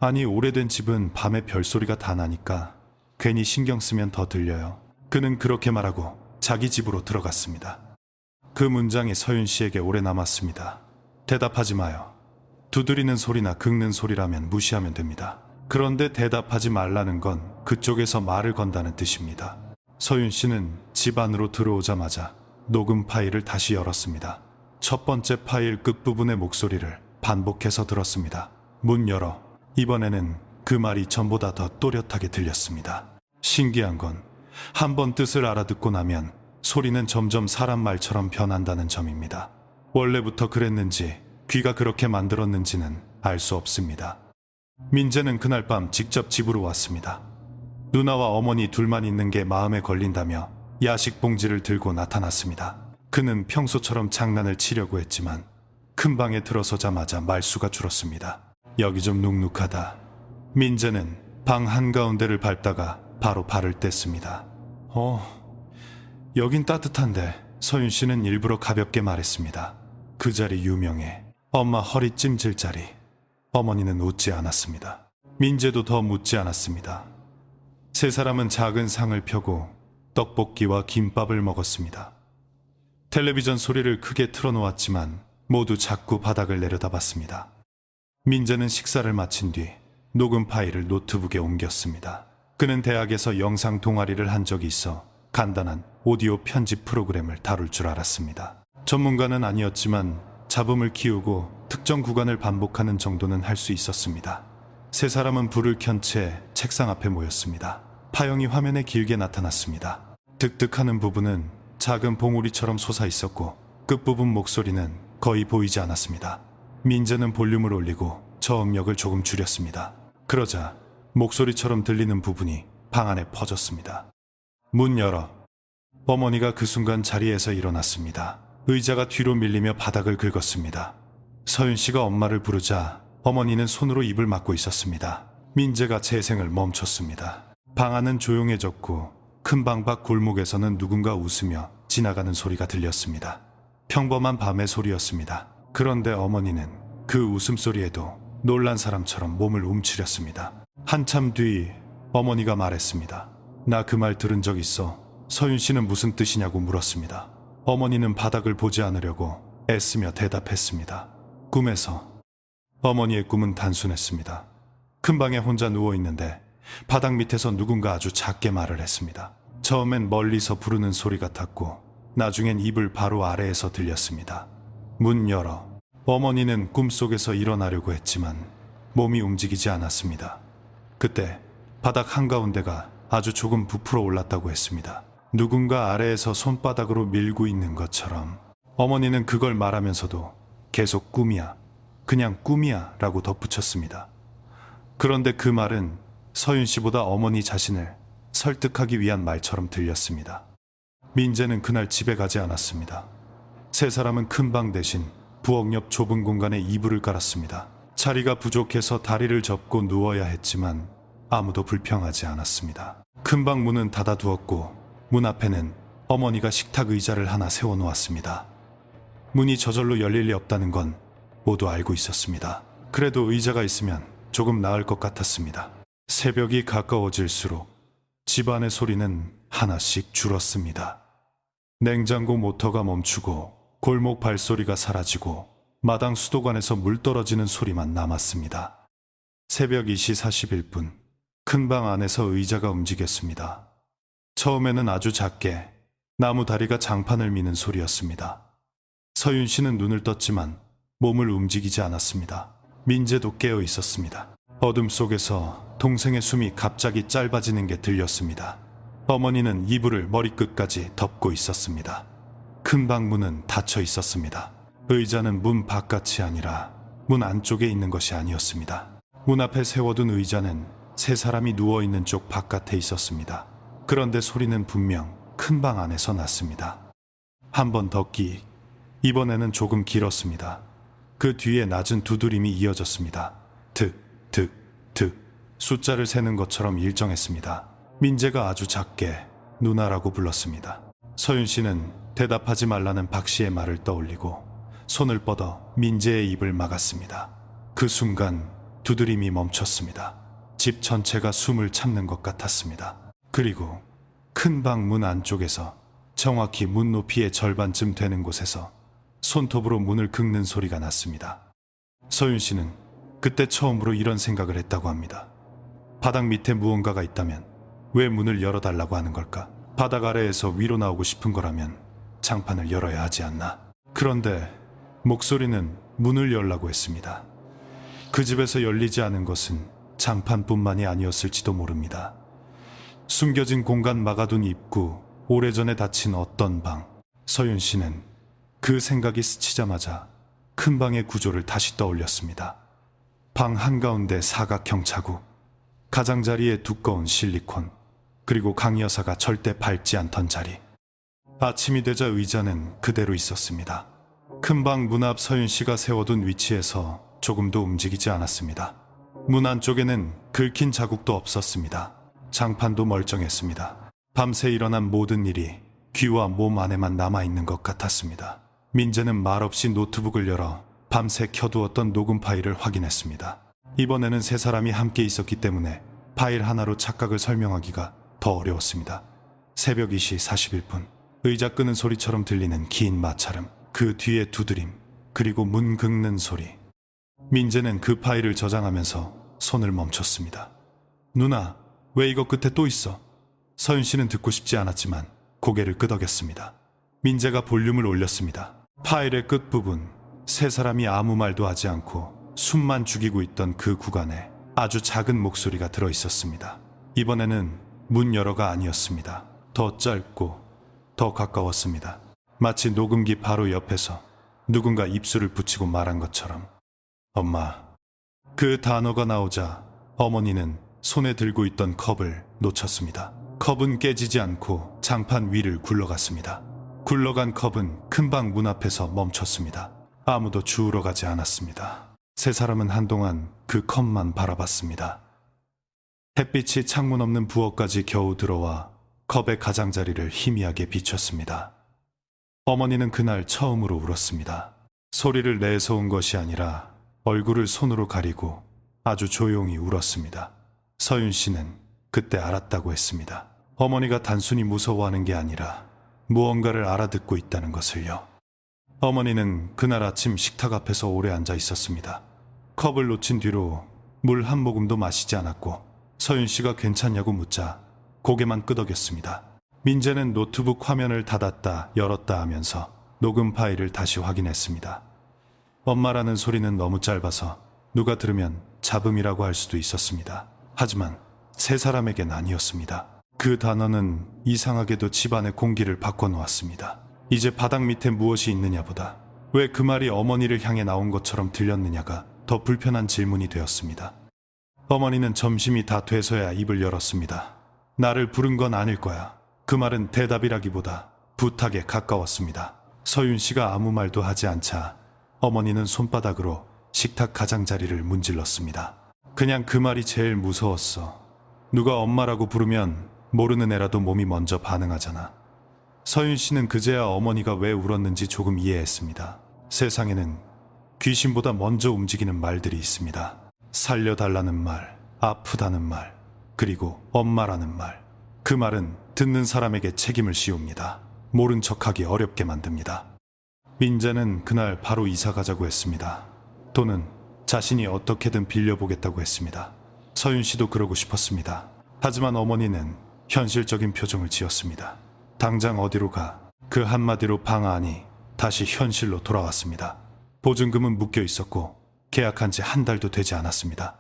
아니, 오래된 집은 밤에 별소리가 다 나니까 괜히 신경 쓰면 더 들려요. 그는 그렇게 말하고 자기 집으로 들어갔습니다. 그 문장이 서윤 씨에게 오래 남았습니다. 대답하지 마요. 두드리는 소리나 긁는 소리라면 무시하면 됩니다. 그런데 대답하지 말라는 건 그쪽에서 말을 건다는 뜻입니다. 서윤 씨는 집 안으로 들어오자마자 녹음 파일을 다시 열었습니다. 첫 번째 파일 끝부분의 목소리를 반복해서 들었습니다. 문 열어. 이번에는 그 말이 전보다 더 또렷하게 들렸습니다. 신기한 건 한 번 뜻을 알아듣고 나면 소리는 점점 사람 말처럼 변한다는 점입니다. 원래부터 그랬는지 귀가 그렇게 만들었는지는 알 수 없습니다. 민재는 그날 밤 직접 집으로 왔습니다. 누나와 어머니 둘만 있는 게 마음에 걸린다며 야식 봉지를 들고 나타났습니다. 그는 평소처럼 장난을 치려고 했지만 큰 방에 들어서자마자 말수가 줄었습니다. 여기 좀 눅눅하다. 민재는 방 한가운데를 밟다가 바로 발을 뗐습니다. 여긴 따뜻한데. 서윤 씨는 일부러 가볍게 말했습니다. 그 자리 유명해. 엄마 허리 찜질 자리. 어머니는 웃지 않았습니다. 민재도 더 묻지 않았습니다. 세 사람은 작은 상을 펴고 떡볶이와 김밥을 먹었습니다. 텔레비전 소리를 크게 틀어놓았지만 모두 자꾸 바닥을 내려다봤습니다. 민재는 식사를 마친 뒤 녹음 파일을 노트북에 옮겼습니다. 그는 대학에서 영상 동아리를 한 적이 있어 간단한 오디오 편집 프로그램을 다룰 줄 알았습니다. 전문가는 아니었지만 잡음을 키우고 특정 구간을 반복하는 정도는 할 수 있었습니다. 세 사람은 불을 켠 채 책상 앞에 모였습니다. 파형이 화면에 길게 나타났습니다. 득득하는 부분은 작은 봉우리처럼 솟아 있었고 끝부분 목소리는 거의 보이지 않았습니다. 민재는 볼륨을 올리고 저음력을 조금 줄였습니다. 그러자 목소리처럼 들리는 부분이 방 안에 퍼졌습니다. 문 열어. 어머니가 그 순간 자리에서 일어났습니다. 의자가 뒤로 밀리며 바닥을 긁었습니다. 서윤 씨가 엄마를 부르자 어머니는 손으로 입을 막고 있었습니다. 민재가 재생을 멈췄습니다. 방 안은 조용해졌고 큰 방 밖 골목에서는 누군가 웃으며 지나가는 소리가 들렸습니다. 평범한 밤의 소리였습니다. 그런데 어머니는 그 웃음소리에도 놀란 사람처럼 몸을 움츠렸습니다. 한참 뒤 어머니가 말했습니다. 나 그 말 들은 적 있어. 서윤 씨는 무슨 뜻이냐고 물었습니다. 어머니는 바닥을 보지 않으려고 애쓰며 대답했습니다. 꿈에서. 어머니의 꿈은 단순했습니다. 큰 방에 혼자 누워있는데 바닥 밑에서 누군가 아주 작게 말을 했습니다. 처음엔 멀리서 부르는 소리 같았고 나중엔 이불 바로 아래에서 들렸습니다. 문 열어. 어머니는 꿈속에서 일어나려고 했지만 몸이 움직이지 않았습니다. 그때 바닥 한가운데가 아주 조금 부풀어 올랐다고 했습니다. 누군가 아래에서 손바닥으로 밀고 있는 것처럼. 어머니는 그걸 말하면서도 계속 꿈이야, 그냥 꿈이야 라고 덧붙였습니다. 그런데 그 말은 서윤 씨보다 어머니 자신을 설득하기 위한 말처럼 들렸습니다. 민재는 그날 집에 가지 않았습니다. 세 사람은 큰 방 대신 부엌 옆 좁은 공간에 이불을 깔았습니다. 자리가 부족해서 다리를 접고 누워야 했지만 아무도 불평하지 않았습니다. 큰 방 문은 닫아두었고 문 앞에는 어머니가 식탁 의자를 하나 세워놓았습니다. 문이 저절로 열릴 리 없다는 건 모두 알고 있었습니다. 그래도 의자가 있으면 조금 나을 것 같았습니다. 새벽이 가까워질수록 집안의 소리는 하나씩 줄었습니다. 냉장고 모터가 멈추고 골목 발소리가 사라지고 마당 수도관에서 물 떨어지는 소리만 남았습니다. 새벽 2시 41분, 큰 방 안에서 의자가 움직였습니다. 처음에는 아주 작게 나무 다리가 장판을 미는 소리였습니다. 서윤 씨는 눈을 떴지만 몸을 움직이지 않았습니다. 민재도 깨어 있었습니다. 어둠 속에서 동생의 숨이 갑자기 짧아지는 게 들렸습니다. 어머니는 이불을 머리끝까지 덮고 있었습니다. 큰 방 문은 닫혀 있었습니다. 의자는 문 바깥이 아니라 문 안쪽에 있는 것이 아니었습니다. 문 앞에 세워둔 의자는 세 사람이 누워있는 쪽 바깥에 있었습니다. 그런데 소리는 분명 큰 방 안에서 났습니다. 한 번 더 끼, 이번에는 조금 길었습니다. 그 뒤에 낮은 두드림이 이어졌습니다. 득, 득, 득. 숫자를 세는 것처럼 일정했습니다. 민재가 아주 작게 누나라고 불렀습니다. 서윤 씨는 대답하지 말라는 박 씨의 말을 떠올리고 손을 뻗어 민재의 입을 막았습니다. 그 순간 두드림이 멈췄습니다. 집 전체가 숨을 참는 것 같았습니다. 그리고 큰 방 문 안쪽에서 정확히 문 높이의 절반쯤 되는 곳에서 손톱으로 문을 긁는 소리가 났습니다. 서윤 씨는 그때 처음으로 이런 생각을 했다고 합니다. 바닥 밑에 무언가가 있다면 왜 문을 열어달라고 하는 걸까? 바닥 아래에서 위로 나오고 싶은 거라면 장판을 열어야 하지 않나? 그런데 목소리는 문을 열라고 했습니다. 그 집에서 열리지 않은 것은 장판뿐만이 아니었을지도 모릅니다. 숨겨진 공간 막아둔 입구, 오래전에 닫힌 어떤 방. 서윤 씨는 그 생각이 스치자마자 큰 방의 구조를 다시 떠올렸습니다. 방 한가운데 사각형 자국, 가장자리에 두꺼운 실리콘, 그리고 강 여사가 절대 밟지 않던 자리. 아침이 되자 의자는 그대로 있었습니다. 큰 방 문 앞 서윤 씨가 세워둔 위치에서 조금도 움직이지 않았습니다. 문 안쪽에는 긁힌 자국도 없었습니다. 장판도 멀쩡했습니다. 밤새 일어난 모든 일이 귀와 몸 안에만 남아있는 것 같았습니다. 민재는 말없이 노트북을 열어 밤새 켜두었던 녹음 파일을 확인했습니다. 이번에는 세 사람이 함께 있었기 때문에 파일 하나로 착각을 설명하기가 더 어려웠습니다. 새벽 2시 41분, 의자 끄는 소리처럼 들리는 긴 마찰음, 그 뒤에 두드림, 그리고 문 긁는 소리. 민재는 그 파일을 저장하면서 손을 멈췄습니다. 누나, 왜 이거 끝에 또 있어? 서윤 씨는 듣고 싶지 않았지만 고개를 끄덕였습니다. 민재가 볼륨을 올렸습니다. 파일의 끝부분, 세 사람이 아무 말도 하지 않고 숨만 죽이고 있던 그 구간에 아주 작은 목소리가 들어있었습니다. 이번에는 문 열어가 아니었습니다. 더 짧고 더 가까웠습니다. 마치 녹음기 바로 옆에서 누군가 입술을 붙이고 말한 것처럼. 엄마. 그 단어가 나오자 어머니는 손에 들고 있던 컵을 놓쳤습니다. 컵은 깨지지 않고 장판 위를 굴러갔습니다. 굴러간 컵은 큰 방 문 앞에서 멈췄습니다. 아무도 주우러 가지 않았습니다. 세 사람은 한동안 그 컵만 바라봤습니다. 햇빛이 창문 없는 부엌까지 겨우 들어와 컵의 가장자리를 희미하게 비췄습니다. 어머니는 그날 처음으로 울었습니다. 소리를 내서 온 것이 아니라 얼굴을 손으로 가리고 아주 조용히 울었습니다. 서윤 씨는 그때 알았다고 했습니다. 어머니가 단순히 무서워하는 게 아니라 무언가를 알아듣고 있다는 것을요. 어머니는 그날 아침 식탁 앞에서 오래 앉아 있었습니다. 컵을 놓친 뒤로 물 한 모금도 마시지 않았고 서윤 씨가 괜찮냐고 묻자 고개만 끄덕였습니다. 민재는 노트북 화면을 닫았다 열었다 하면서 녹음 파일을 다시 확인했습니다. 엄마라는 소리는 너무 짧아서 누가 들으면 잡음이라고 할 수도 있었습니다. 하지만 세 사람에겐 아니었습니다. 그 단어는 이상하게도 집안의 공기를 바꿔놓았습니다. 이제 바닥 밑에 무엇이 있느냐보다 왜 그 말이 어머니를 향해 나온 것처럼 들렸느냐가 더 불편한 질문이 되었습니다. 어머니는 점심이 다 돼서야 입을 열었습니다. 나를 부른 건 아닐 거야. 그 말은 대답이라기보다 부탁에 가까웠습니다. 서윤 씨가 아무 말도 하지 않자 어머니는 손바닥으로 식탁 가장자리를 문질렀습니다. 그냥 그 말이 제일 무서웠어. 누가 엄마라고 부르면 모르는 애라도 몸이 먼저 반응하잖아. 서윤 씨는 그제야 어머니가 왜 울었는지 조금 이해했습니다. 세상에는 귀신보다 먼저 움직이는 말들이 있습니다. 살려달라는 말, 아프다는 말, 그리고 엄마라는 말. 그 말은 듣는 사람에게 책임을 씌웁니다. 모른 척하기 어렵게 만듭니다. 민재는 그날 바로 이사 가자고 했습니다. 돈은 자신이 어떻게든 빌려보겠다고 했습니다. 서윤 씨도 그러고 싶었습니다. 하지만 어머니는 현실적인 표정을 지었습니다. 당장 어디로 가? 그 한마디로 방 안이 다시 현실로 돌아왔습니다. 보증금은 묶여 있었고 계약한 지 한 달도 되지 않았습니다.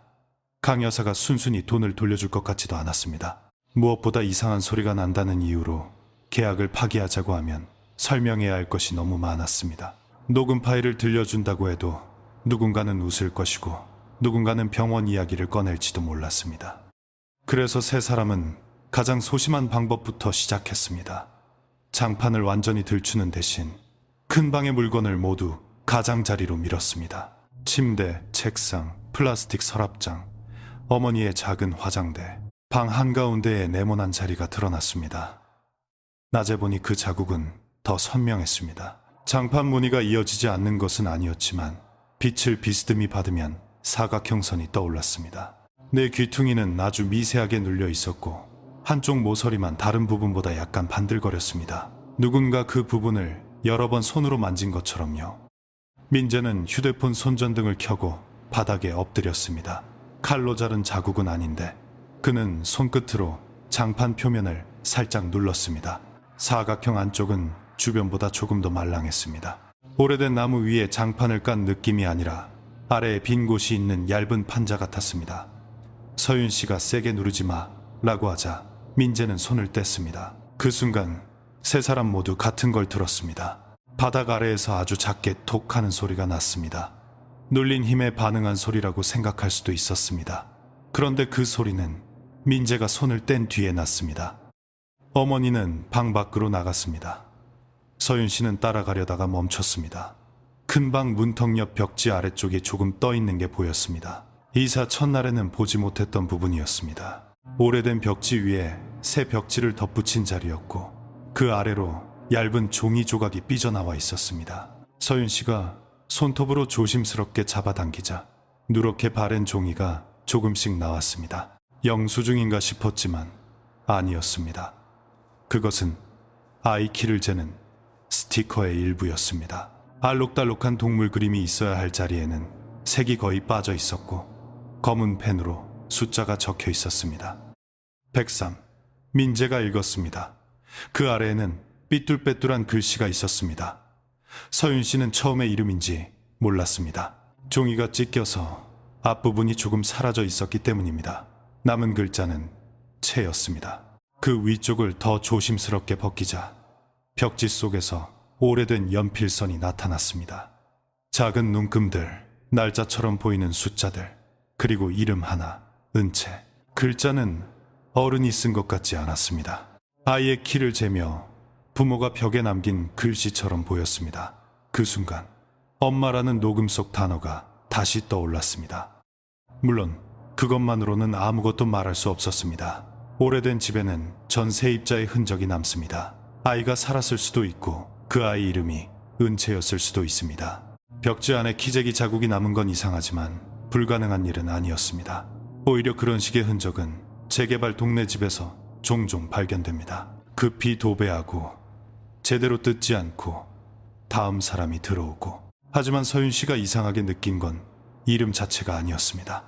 강 여사가 순순히 돈을 돌려줄 것 같지도 않았습니다. 무엇보다 이상한 소리가 난다는 이유로 계약을 파기하자고 하면 설명해야 할 것이 너무 많았습니다. 녹음 파일을 들려준다고 해도 누군가는 웃을 것이고 누군가는 병원 이야기를 꺼낼지도 몰랐습니다. 그래서 세 사람은 가장 소심한 방법부터 시작했습니다. 장판을 완전히 들추는 대신 큰 방의 물건을 모두 가장자리로 밀었습니다. 침대, 책상, 플라스틱 서랍장, 어머니의 작은 화장대, 방 한가운데에 네모난 자리가 드러났습니다. 낮에 보니 그 자국은 더 선명했습니다. 장판 무늬가 이어지지 않는 것은 아니었지만 빛을 비스듬히 받으면 사각형선이 떠올랐습니다. 내 귀퉁이는 아주 미세하게 눌려 있었고 한쪽 모서리만 다른 부분보다 약간 반들거렸습니다. 누군가 그 부분을 여러 번 손으로 만진 것처럼요. 민재는 휴대폰 손전등을 켜고 바닥에 엎드렸습니다. 칼로 자른 자국은 아닌데 그는 손끝으로 장판 표면을 살짝 눌렀습니다. 사각형 안쪽은 주변보다 조금 더 말랑했습니다. 오래된 나무 위에 장판을 깐 느낌이 아니라 아래에 빈 곳이 있는 얇은 판자 같았습니다. 서윤 씨가 세게 누르지 마 라고 하자 민재는 손을 뗐습니다. 그 순간 세 사람 모두 같은 걸 들었습니다. 바닥 아래에서 아주 작게 톡 하는 소리가 났습니다. 눌린 힘에 반응한 소리라고 생각할 수도 있었습니다. 그런데 그 소리는 민재가 손을 뗀 뒤에 났습니다. 어머니는 방 밖으로 나갔습니다. 서윤 씨는 따라가려다가 멈췄습니다. 큰 방 문턱 옆 벽지 아래쪽에 조금 떠 있는 게 보였습니다. 이사 첫날에는 보지 못했던 부분이었습니다. 오래된 벽지 위에 새 벽지를 덧붙인 자리였고 그 아래로 얇은 종이 조각이 삐져나와 있었습니다. 서윤 씨가 손톱으로 조심스럽게 잡아당기자 누렇게 바랜 종이가 조금씩 나왔습니다. 영수증인가 싶었지만 아니었습니다. 그것은 아이 키를 재는 스티커의 일부였습니다. 알록달록한 동물 그림이 있어야 할 자리에는 색이 거의 빠져 있었고 검은 펜으로 숫자가 적혀 있었습니다. 103. 민재가 읽었습니다. 그 아래에는 삐뚤빼뚤한 글씨가 있었습니다. 서윤 씨는 처음에 이름인지 몰랐습니다. 종이가 찢겨서 앞부분이 조금 사라져 있었기 때문입니다. 남은 글자는 채였습니다. 그 위쪽을 더 조심스럽게 벗기자 벽지 속에서 오래된 연필선이 나타났습니다. 작은 눈금들, 날짜처럼 보이는 숫자들, 그리고 이름 하나, 은채. 글자는 어른이 쓴 것 같지 않았습니다. 아이의 키를 재며 부모가 벽에 남긴 글씨처럼 보였습니다. 그 순간 엄마라는 녹음 속 단어가 다시 떠올랐습니다. 물론 그것만으로는 아무것도 말할 수 없었습니다. 오래된 집에는 전세입자의 흔적이 남습니다. 아이가 살았을 수도 있고 그 아이 이름이 은채였을 수도 있습니다. 벽지 안에 키재기 자국이 남은 건 이상하지만 불가능한 일은 아니었습니다. 오히려 그런 식의 흔적은 재개발 동네 집에서 종종 발견됩니다. 급히 도배하고 제대로 뜯지 않고 다음 사람이 들어오고. 하지만 서윤 씨가 이상하게 느낀 건 이름 자체가 아니었습니다.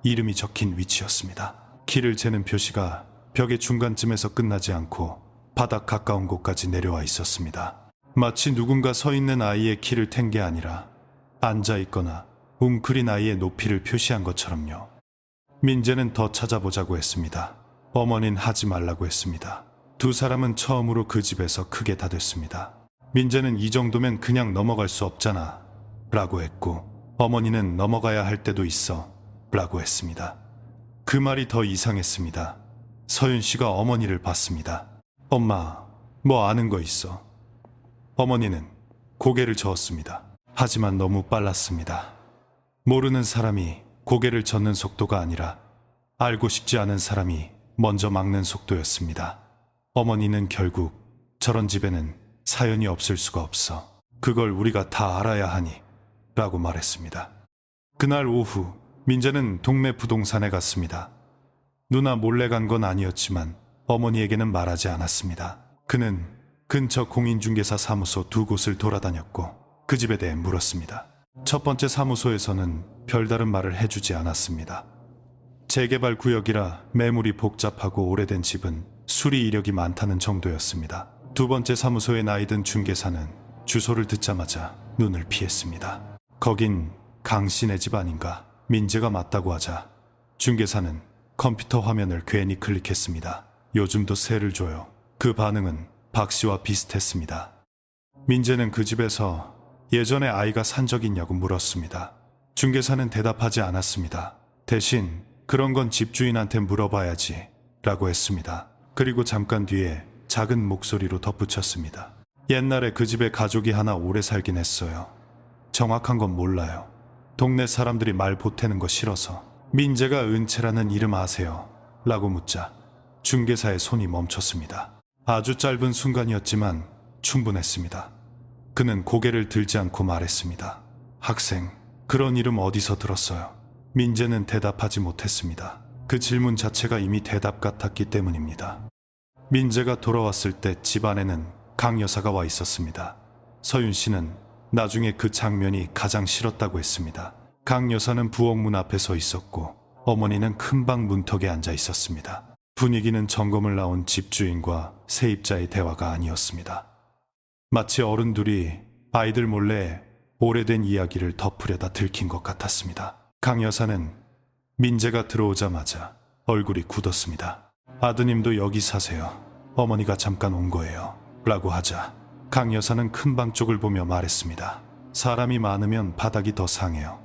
이름이 적힌 위치였습니다. 키를 재는 표시가 벽의 중간쯤에서 끝나지 않고 바닥 가까운 곳까지 내려와 있었습니다. 마치 누군가 서 있는 아이의 키를 텐 게 아니라 앉아 있거나 웅크린 아이의 높이를 표시한 것처럼요. 민재는 더 찾아보자고 했습니다. 어머니는 하지 말라고 했습니다. 두 사람은 처음으로 그 집에서 크게 다뉜습니다. 민재는 이 정도면 그냥 넘어갈 수 없잖아 라고 했고 어머니는 넘어가야 할 때도 있어 라고 했습니다. 그 말이 더 이상했습니다. 서윤 씨가 어머니를 봤습니다. 엄마, 뭐 아는 거 있어? 어머니는 고개를 저었습니다. 하지만 너무 빨랐습니다. 모르는 사람이 고개를 젓는 속도가 아니라 알고 싶지 않은 사람이 먼저 막는 속도였습니다. 어머니는 결국 저런 집에는 사연이 없을 수가 없어. 그걸 우리가 다 알아야 하니 라고 말했습니다. 그날 오후 민재는 동네 부동산에 갔습니다. 누나 몰래 간 건 아니었지만 어머니에게는 말하지 않았습니다. 그는 근처 공인중개사 사무소 두 곳을 돌아다녔고 그 집에 대해 물었습니다. 첫 번째 사무소에서는 별다른 말을 해주지 않았습니다. 재개발 구역이라 매물이 복잡하고 오래된 집은 수리 이력이 많다는 정도였습니다. 두 번째 사무소의 나이든 중개사는 주소를 듣자마자 눈을 피했습니다. 거긴 강씨네 집 아닌가. 민재가 맞다고 하자 중개사는 컴퓨터 화면을 괜히 클릭했습니다. 요즘도 세를 줘요. 그 반응은 박씨와 비슷했습니다. 민재는 그 집에서 예전에 아이가 산 적 있냐고 물었습니다. 중개사는 대답하지 않았습니다. 대신 그런 건 집주인한테 물어봐야지 라고 했습니다. 그리고 잠깐 뒤에 작은 목소리로 덧붙였습니다. 옛날에 그 집에 가족이 하나 오래 살긴 했어요. 정확한 건 몰라요. 동네 사람들이 말 보태는 거 싫어서. 민재가 은채라는 이름 아세요? 라고 묻자 중개사의 손이 멈췄습니다. 아주 짧은 순간이었지만 충분했습니다. 그는 고개를 들지 않고 말했습니다. 학생, 그런 이름 어디서 들었어요? 민재는 대답하지 못했습니다. 그 질문 자체가 이미 대답 같았기 때문입니다. 민재가 돌아왔을 때 집안에는 강 여사가 와 있었습니다. 서윤 씨는 나중에 그 장면이 가장 싫었다고 했습니다. 강 여사는 부엌 문 앞에 서 있었고 어머니는 큰 방 문턱에 앉아 있었습니다. 분위기는 점검을 나온 집주인과 세입자의 대화가 아니었습니다. 마치 어른들이 아이들 몰래 오래된 이야기를 덮으려다 들킨 것 같았습니다. 강 여사는 민재가 들어오자마자 얼굴이 굳었습니다. 아드님도 여기 사세요. 어머니가 잠깐 온 거예요. 라고 하자 강 여사는 큰 방 쪽을 보며 말했습니다. 사람이 많으면 바닥이 더 상해요.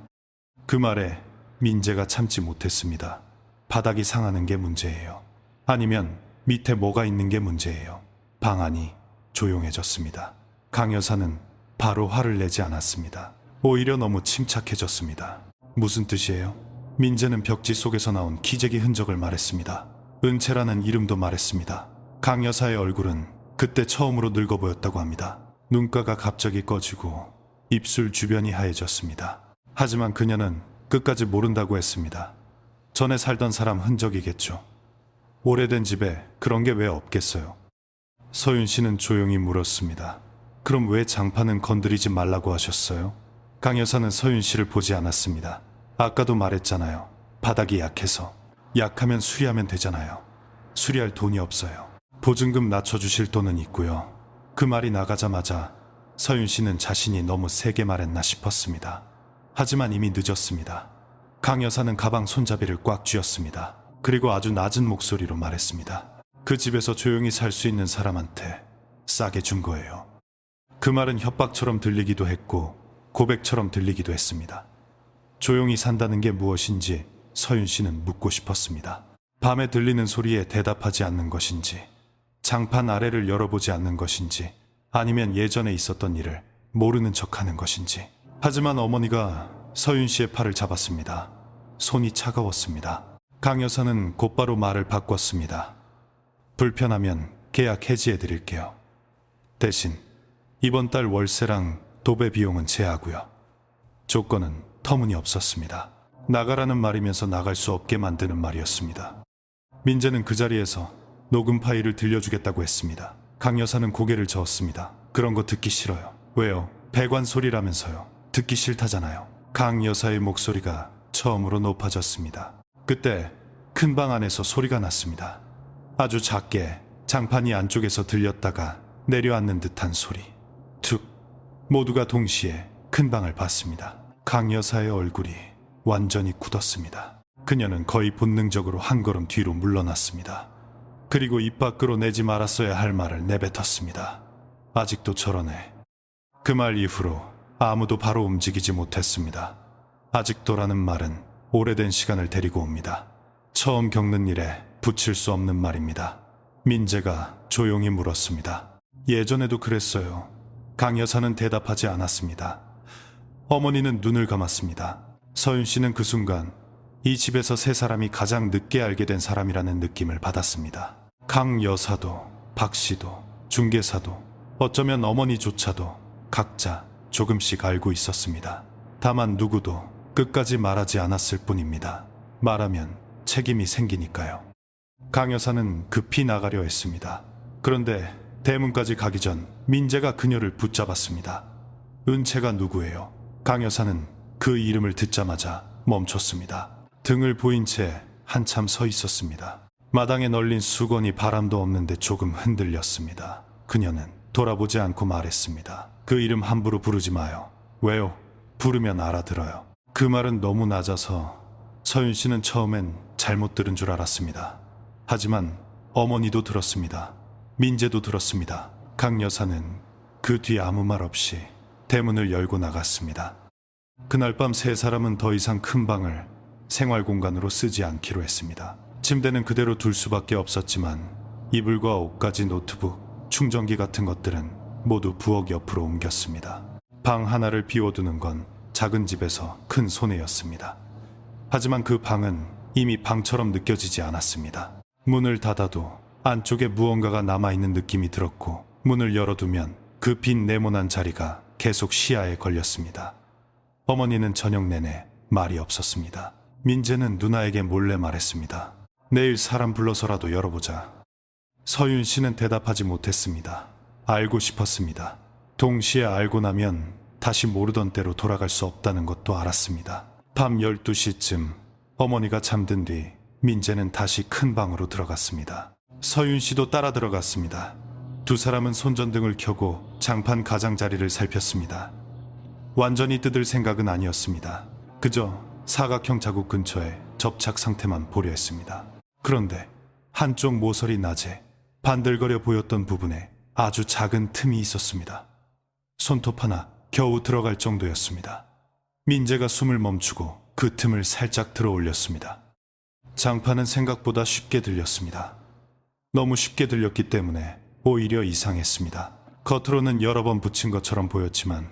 그 말에 민재가 참지 못했습니다. 바닥이 상하는 게 문제예요. 아니면 밑에 뭐가 있는 게 문제예요. 방 안이 조용해졌습니다. 강 여사는 바로 화를 내지 않았습니다. 오히려 너무 침착해졌습니다. 무슨 뜻이에요? 민재는 벽지 속에서 나온 기재기 흔적을 말했습니다. 은채라는 이름도 말했습니다. 강 여사의 얼굴은 그때 처음으로 늙어 보였다고 합니다. 눈가가 갑자기 꺼지고 입술 주변이 하얘졌습니다. 하지만 그녀는 끝까지 모른다고 했습니다. 전에 살던 사람 흔적이겠죠. 오래된 집에 그런 게 왜 없겠어요? 서윤 씨는 조용히 물었습니다. 그럼 왜 장판은 건드리지 말라고 하셨어요? 강 여사는 서윤 씨를 보지 않았습니다. 아까도 말했잖아요. 바닥이 약해서. 약하면 수리하면 되잖아요. 수리할 돈이 없어요. 보증금 낮춰주실 돈은 있고요. 그 말이 나가자마자 서윤 씨는 자신이 너무 세게 말했나 싶었습니다. 하지만 이미 늦었습니다. 강 여사는 가방 손잡이를 꽉 쥐었습니다. 그리고 아주 낮은 목소리로 말했습니다. 그 집에서 조용히 살 수 있는 사람한테 싸게 준 거예요. 그 말은 협박처럼 들리기도 했고 고백처럼 들리기도 했습니다. 조용히 산다는 게 무엇인지 서윤 씨는 묻고 싶었습니다. 밤에 들리는 소리에 대답하지 않는 것인지, 장판 아래를 열어보지 않는 것인지, 아니면 예전에 있었던 일을 모르는 척하는 것인지. 하지만 어머니가 서윤 씨의 팔을 잡았습니다. 손이 차가웠습니다. 강 여사는 곧바로 말을 바꿨습니다. 불편하면 계약 해지해드릴게요. 대신 이번 달 월세랑 도배 비용은 제하고요. 조건은 터무니없었습니다. 나가라는 말이면서 나갈 수 없게 만드는 말이었습니다. 민재는 그 자리에서 녹음 파일을 들려주겠다고 했습니다. 강 여사는 고개를 저었습니다. 그런 거 듣기 싫어요. 왜요? 배관 소리라면서요. 듣기 싫다잖아요. 강 여사의 목소리가 처음으로 높아졌습니다. 그때 큰 방 안에서 소리가 났습니다. 아주 작게 장판이 안쪽에서 들렸다가 내려앉는 듯한 소리. 툭. 모두가 동시에 큰 방을 봤습니다. 강 여사의 얼굴이 완전히 굳었습니다. 그녀는 거의 본능적으로 한 걸음 뒤로 물러났습니다. 그리고 입 밖으로 내지 말았어야 할 말을 내뱉었습니다. 아직도 저러네. 그 말 이후로 아무도 바로 움직이지 못했습니다. 아직도라는 말은 오래된 시간을 데리고 옵니다. 처음 겪는 일에 붙일 수 없는 말입니다. 민재가 조용히 물었습니다. 예전에도 그랬어요. 강 여사는 대답하지 않았습니다. 어머니는 눈을 감았습니다. 서윤 씨는 그 순간 이 집에서 세 사람이 가장 늦게 알게 된 사람이라는 느낌을 받았습니다. 강 여사도, 박 씨도, 중개사도, 어쩌면 어머니조차도 각자 조금씩 알고 있었습니다. 다만 누구도 끝까지 말하지 않았을 뿐입니다. 말하면 책임이 생기니까요. 강 여사는 급히 나가려 했습니다. 그런데 대문까지 가기 전 민재가 그녀를 붙잡았습니다. 은채가 누구예요? 강 여사는 그 이름을 듣자마자 멈췄습니다. 등을 보인 채 한참 서 있었습니다. 마당에 널린 수건이 바람도 없는데 조금 흔들렸습니다. 그녀는 돌아보지 않고 말했습니다. 그 이름 함부로 부르지 마요. 왜요? 부르면 알아들어요. 그 말은 너무 낮아서 서윤 씨는 처음엔 잘못 들은 줄 알았습니다. 하지만 어머니도 들었습니다. 민재도 들었습니다. 강 여사는 그 뒤 아무 말 없이 대문을 열고 나갔습니다. 그날 밤 세 사람은 더 이상 큰 방을 생활 공간으로 쓰지 않기로 했습니다. 침대는 그대로 둘 수밖에 없었지만 이불과 옷가지, 노트북, 충전기 같은 것들은 모두 부엌 옆으로 옮겼습니다. 방 하나를 비워두는 건 작은 집에서 큰 손해였습니다. 하지만 그 방은 이미 방처럼 느껴지지 않았습니다. 문을 닫아도 안쪽에 무언가가 남아있는 느낌이 들었고, 문을 열어두면 그 빈 네모난 자리가 계속 시야에 걸렸습니다. 어머니는 저녁 내내 말이 없었습니다. 민재는 누나에게 몰래 말했습니다. 내일 사람 불러서라도 열어보자. 서윤 씨는 대답하지 못했습니다. 알고 싶었습니다. 동시에 알고 나면 다시 모르던 때로 돌아갈 수 없다는 것도 알았습니다. 밤 12시쯤 어머니가 잠든 뒤 민재는 다시 큰 방으로 들어갔습니다. 서윤 씨도 따라 들어갔습니다. 두 사람은 손전등을 켜고 장판 가장자리를 살폈습니다. 완전히 뜯을 생각은 아니었습니다. 그저 사각형 자국 근처에 접착 상태만 보려 했습니다. 그런데 한쪽 모서리 낮에 반들거려 보였던 부분에 아주 작은 틈이 있었습니다. 손톱 하나 겨우 들어갈 정도였습니다. 민재가 숨을 멈추고 그 틈을 살짝 들어 올렸습니다. 장판은 생각보다 쉽게 들렸습니다. 너무 쉽게 들렸기 때문에 오히려 이상했습니다. 겉으로는 여러 번 붙인 것처럼 보였지만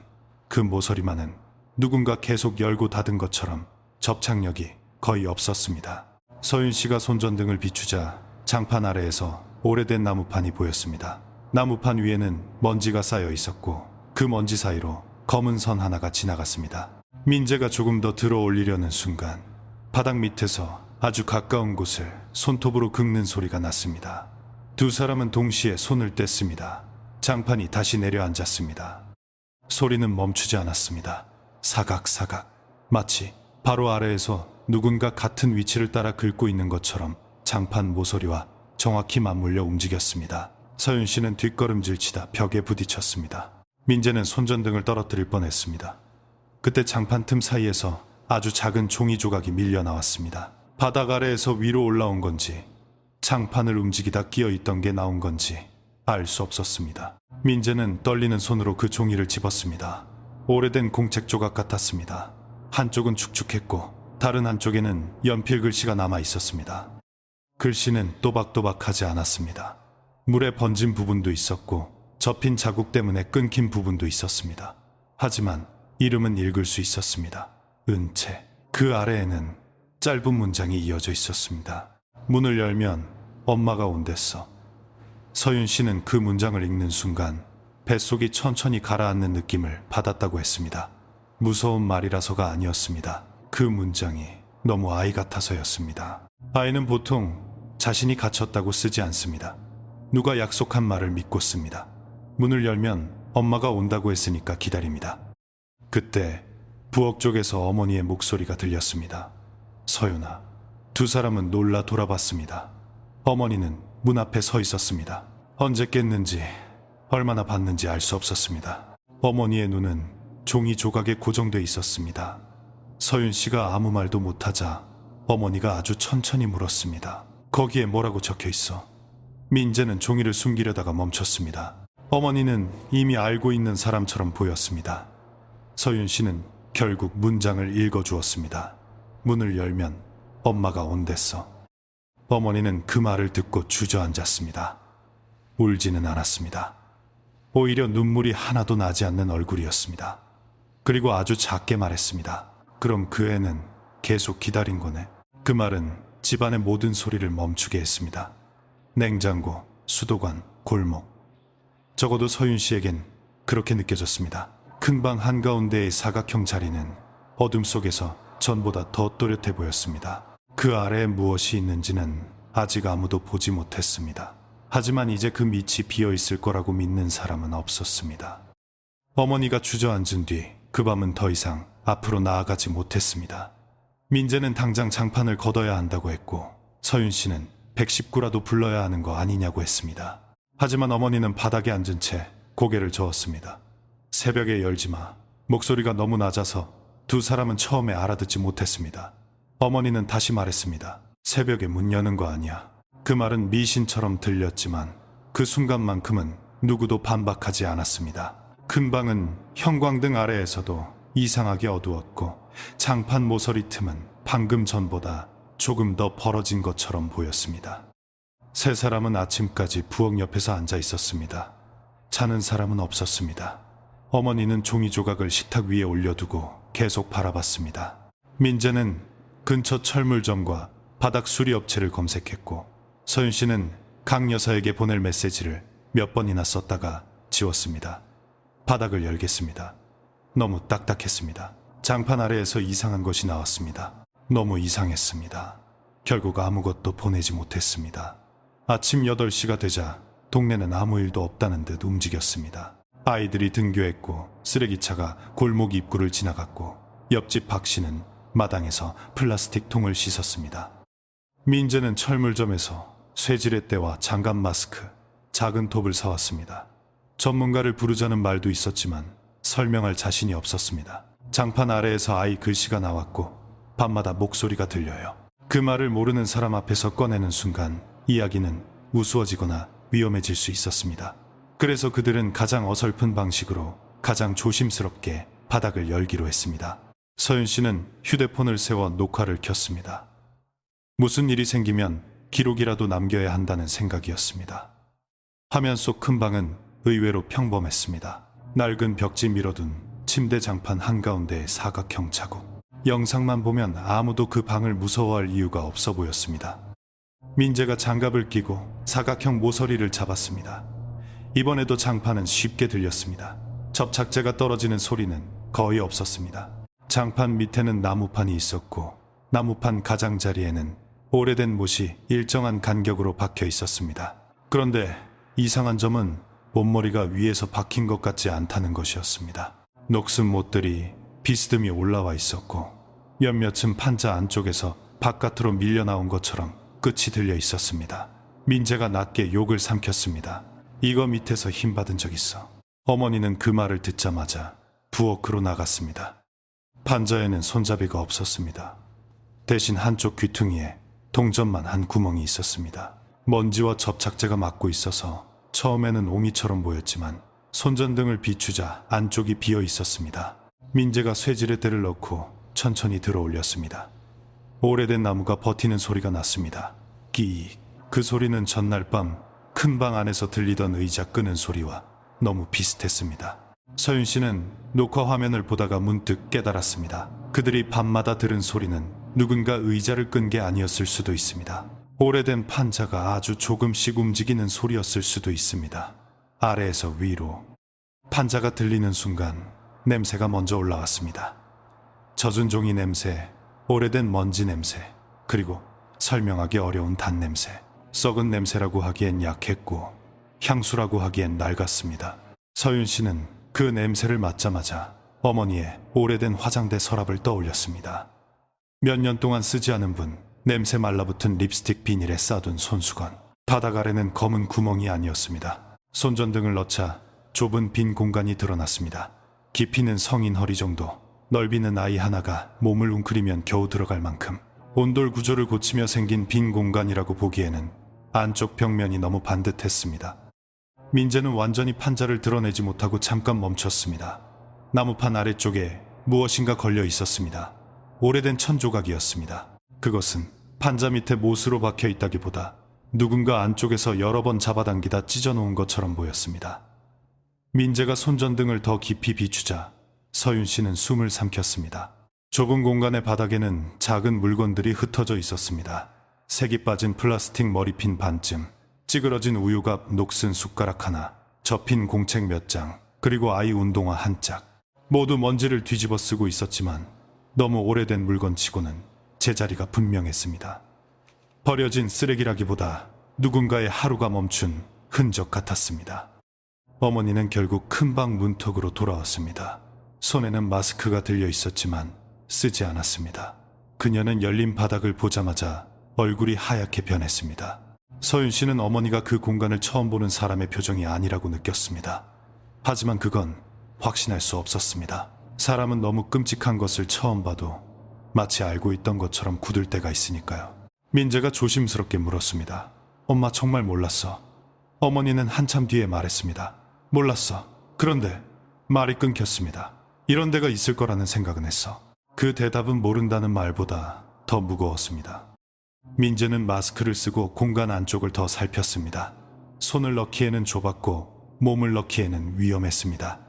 그 모서리만은 누군가 계속 열고 닫은 것처럼 접착력이 거의 없었습니다. 서윤 씨가 손전등을 비추자 장판 아래에서 오래된 나무판이 보였습니다. 나무판 위에는 먼지가 쌓여 있었고 그 먼지 사이로 검은 선 하나가 지나갔습니다. 민재가 조금 더 들어 올리려는 순간 바닥 밑에서 아주 가까운 곳을 손톱으로 긁는 소리가 났습니다. 두 사람은 동시에 손을 뗐습니다. 장판이 다시 내려앉았습니다. 소리는 멈추지 않았습니다. 사각사각. 마치 바로 아래에서 누군가 같은 위치를 따라 긁고 있는 것처럼 장판 모서리와 정확히 맞물려 움직였습니다. 서윤 씨는 뒷걸음질 치다 벽에 부딪혔습니다. 민재는 손전등을 떨어뜨릴 뻔했습니다. 그때 장판 틈 사이에서 아주 작은 종이 조각이 밀려 나왔습니다. 바닥 아래에서 위로 올라온 건지 장판을 움직이다 끼어있던 게 나온 건지 알 수 없었습니다. 민재는 떨리는 손으로 그 종이를 집었습니다. 오래된 공책 조각 같았습니다. 한쪽은 축축했고 다른 한쪽에는 연필 글씨가 남아 있었습니다. 글씨는 또박또박하지 않았습니다. 물에 번진 부분도 있었고 접힌 자국 때문에 끊긴 부분도 있었습니다. 하지만 이름은 읽을 수 있었습니다. 은채. 그 아래에는 짧은 문장이 이어져 있었습니다. 문을 열면 엄마가 온댔어. 서윤 씨는 그 문장을 읽는 순간 뱃속이 천천히 가라앉는 느낌을 받았다고 했습니다. 무서운 말이라서가 아니었습니다. 그 문장이 너무 아이 같아서였습니다. 아이는 보통 자신이 갇혔다고 쓰지 않습니다. 누가 약속한 말을 믿고 씁니다. 문을 열면 엄마가 온다고 했으니까 기다립니다. 그때 부엌 쪽에서 어머니의 목소리가 들렸습니다. 서윤아. 두 사람은 놀라 돌아봤습니다. 어머니는 문 앞에 서 있었습니다. 언제 깼는지 얼마나 봤는지 알 수 없었습니다. 어머니의 눈은 종이 조각에 고정돼 있었습니다. 서윤 씨가 아무 말도 못하자 어머니가 아주 천천히 물었습니다. 거기에 뭐라고 적혀 있어? 민재는 종이를 숨기려다가 멈췄습니다. 어머니는 이미 알고 있는 사람처럼 보였습니다. 서윤 씨는 결국 문장을 읽어주었습니다. 문을 열면 엄마가 온댔어. 어머니는 그 말을 듣고 주저앉았습니다. 울지는 않았습니다. 오히려 눈물이 하나도 나지 않는 얼굴이었습니다. 그리고 아주 작게 말했습니다. 그럼 그 애는 계속 기다린 거네. 그 말은 집안의 모든 소리를 멈추게 했습니다. 냉장고, 수도관, 골목. 적어도 서윤 씨에겐 그렇게 느껴졌습니다. 큰 방 한가운데의 사각형 자리는 어둠 속에서 전보다 더 또렷해 보였습니다. 그 아래에 무엇이 있는지는 아직 아무도 보지 못했습니다. 하지만 이제 그 밑이 비어있을 거라고 믿는 사람은 없었습니다. 어머니가 주저앉은 뒤 그 밤은 더 이상 앞으로 나아가지 못했습니다. 민재는 당장 장판을 걷어야 한다고 했고 서윤 씨는 119라도 불러야 하는 거 아니냐고 했습니다. 하지만 어머니는 바닥에 앉은 채 고개를 저었습니다. 새벽에 열지 마. 목소리가 너무 낮아서 두 사람은 처음에 알아듣지 못했습니다. 어머니는 다시 말했습니다. 새벽에 문 여는 거 아니야. 그 말은 미신처럼 들렸지만 그 순간만큼은 누구도 반박하지 않았습니다. 큰 방은 형광등 아래에서도 이상하게 어두웠고 장판 모서리 틈은 방금 전보다 조금 더 벌어진 것처럼 보였습니다. 세 사람은 아침까지 부엌 옆에서 앉아 있었습니다. 자는 사람은 없었습니다. 어머니는 종이 조각을 식탁 위에 올려두고 계속 바라봤습니다. 민재는 근처 철물점과 바닥 수리업체를 검색했고 서윤 씨는 강 여사에게 보낼 메시지를 몇 번이나 썼다가 지웠습니다. 바닥을 열겠습니다. 너무 딱딱했습니다. 장판 아래에서 이상한 것이 나왔습니다. 너무 이상했습니다. 결국 아무것도 보내지 못했습니다. 아침 8시가 되자 동네는 아무 일도 없다는 듯 움직였습니다. 아이들이 등교했고 쓰레기차가 골목 입구를 지나갔고 옆집 박 씨는 마당에서 플라스틱 통을 씻었습니다. 민재는 철물점에서 쇠지렛대와 장갑 마스크, 작은 톱을 사왔습니다. 전문가를 부르자는 말도 있었지만 설명할 자신이 없었습니다. 장판 아래에서 아이 글씨가 나왔고 밤마다 목소리가 들려요. 그 말을 모르는 사람 앞에서 꺼내는 순간 이야기는 우스워지거나 위험해질 수 있었습니다. 그래서 그들은 가장 어설픈 방식으로 가장 조심스럽게 바닥을 열기로 했습니다. 서윤 씨는 휴대폰을 세워 녹화를 켰습니다. 무슨 일이 생기면 기록이라도 남겨야 한다는 생각이었습니다. 화면 속 큰 방은 의외로 평범했습니다. 낡은 벽지 밀어둔 침대 장판 한가운데의 사각형 자국. 영상만 보면 아무도 그 방을 무서워할 이유가 없어 보였습니다. 민재가 장갑을 끼고 사각형 모서리를 잡았습니다. 이번에도 장판은 쉽게 들렸습니다. 접착제가 떨어지는 소리는 거의 없었습니다. 장판 밑에는 나무판이 있었고 나무판 가장자리에는 오래된 못이 일정한 간격으로 박혀 있었습니다. 그런데 이상한 점은 못머리가 위에서 박힌 것 같지 않다는 것이었습니다. 녹슨 못들이 비스듬히 올라와 있었고 몇몇은 판자 안쪽에서 바깥으로 밀려나온 것처럼 끝이 들려 있었습니다. 민재가 낮게 욕을 삼켰습니다. 이거 밑에서 힘 받은 적 있어. 어머니는 그 말을 듣자마자 부엌으로 나갔습니다. 판자에는 손잡이가 없었습니다. 대신 한쪽 귀퉁이에 동전만 한 구멍이 있었습니다. 먼지와 접착제가 막고 있어서 처음에는 옹이처럼 보였지만 손전등을 비추자 안쪽이 비어 있었습니다. 민재가 쇠지렛대를 넣고 천천히 들어 올렸습니다. 오래된 나무가 버티는 소리가 났습니다. 끼익. 그 소리는 전날 밤 큰 방 안에서 들리던 의자 끄는 소리와 너무 비슷했습니다. 서윤 씨는 녹화 화면을 보다가 문득 깨달았습니다. 그들이 밤마다 들은 소리는 누군가 의자를 끈 게 아니었을 수도 있습니다. 오래된 판자가 아주 조금씩 움직이는 소리였을 수도 있습니다. 아래에서 위로. 판자가 들리는 순간 냄새가 먼저 올라왔습니다. 젖은 종이 냄새, 오래된 먼지 냄새, 그리고 설명하기 어려운 단냄새. 썩은 냄새라고 하기엔 약했고 향수라고 하기엔 낡았습니다. 서윤 씨는 그 냄새를 맡자마자 어머니의 오래된 화장대 서랍을 떠올렸습니다. 몇 년 동안 쓰지 않은 분, 냄새 말라붙은 립스틱 비닐에 싸둔 손수건. 바닥 아래는 검은 구멍이 아니었습니다. 손전등을 넣자 좁은 빈 공간이 드러났습니다. 깊이는 성인 허리 정도, 넓이는 아이 하나가 몸을 웅크리면 겨우 들어갈 만큼. 온돌 구조를 고치며 생긴 빈 공간이라고 보기에는 안쪽 벽면이 너무 반듯했습니다. 민재는 완전히 판자를 드러내지 못하고 잠깐 멈췄습니다. 나무판 아래쪽에 무엇인가 걸려 있었습니다. 오래된 천조각이었습니다. 그것은 판자 밑에 못으로 박혀 있다기보다 누군가 안쪽에서 여러 번 잡아당기다 찢어놓은 것처럼 보였습니다. 민재가 손전등을 더 깊이 비추자 서윤 씨는 숨을 삼켰습니다. 좁은 공간의 바닥에는 작은 물건들이 흩어져 있었습니다. 색이 빠진 플라스틱 머리핀 반쯤, 찌그러진 우유갑 녹슨 숟가락 하나, 접힌 공책 몇 장, 그리고 아이 운동화 한 짝. 모두 먼지를 뒤집어 쓰고 있었지만 너무 오래된 물건치고는 제자리가 분명했습니다. 버려진 쓰레기라기보다 누군가의 하루가 멈춘 흔적 같았습니다. 어머니는 결국 큰 방 문턱으로 돌아왔습니다. 손에는 마스크가 들려 있었지만 쓰지 않았습니다. 그녀는 열린 바닥을 보자마자 얼굴이 하얗게 변했습니다. 서윤 씨는 어머니가 그 공간을 처음 보는 사람의 표정이 아니라고 느꼈습니다. 하지만 그건 확신할 수 없었습니다. 사람은 너무 끔찍한 것을 처음 봐도 마치 알고 있던 것처럼 굳을 때가 있으니까요. 민재가 조심스럽게 물었습니다. 엄마 정말 몰랐어. 어머니는 한참 뒤에 말했습니다. 몰랐어. 그런데 말이 끊겼습니다. 이런 데가 있을 거라는 생각은 했어. 그 대답은 모른다는 말보다 더 무거웠습니다. 민재는 마스크를 쓰고 공간 안쪽을 더 살폈습니다. 손을 넣기에는 좁았고 몸을 넣기에는 위험했습니다.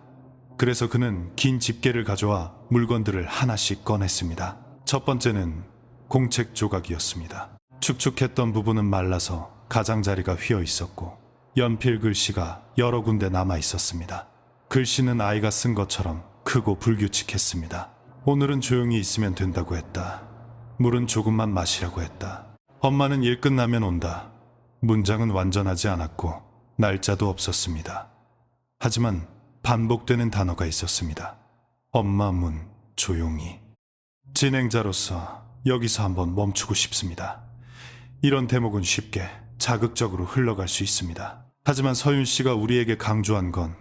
그래서 그는 긴 집게를 가져와 물건들을 하나씩 꺼냈습니다. 첫 번째는 공책 조각이었습니다. 축축했던 부분은 말라서 가장자리가 휘어 있었고 연필 글씨가 여러 군데 남아 있었습니다. 글씨는 아이가 쓴 것처럼 크고 불규칙했습니다. 오늘은 조용히 있으면 된다고 했다. 물은 조금만 마시라고 했다. 엄마는 일 끝나면 온다. 문장은 완전하지 않았고 날짜도 없었습니다. 하지만 반복되는 단어가 있었습니다. 엄마 문 조용히. 진행자로서 여기서 한번 멈추고 싶습니다. 이런 대목은 쉽게 자극적으로 흘러갈 수 있습니다. 하지만 서윤 씨가 우리에게 강조한 건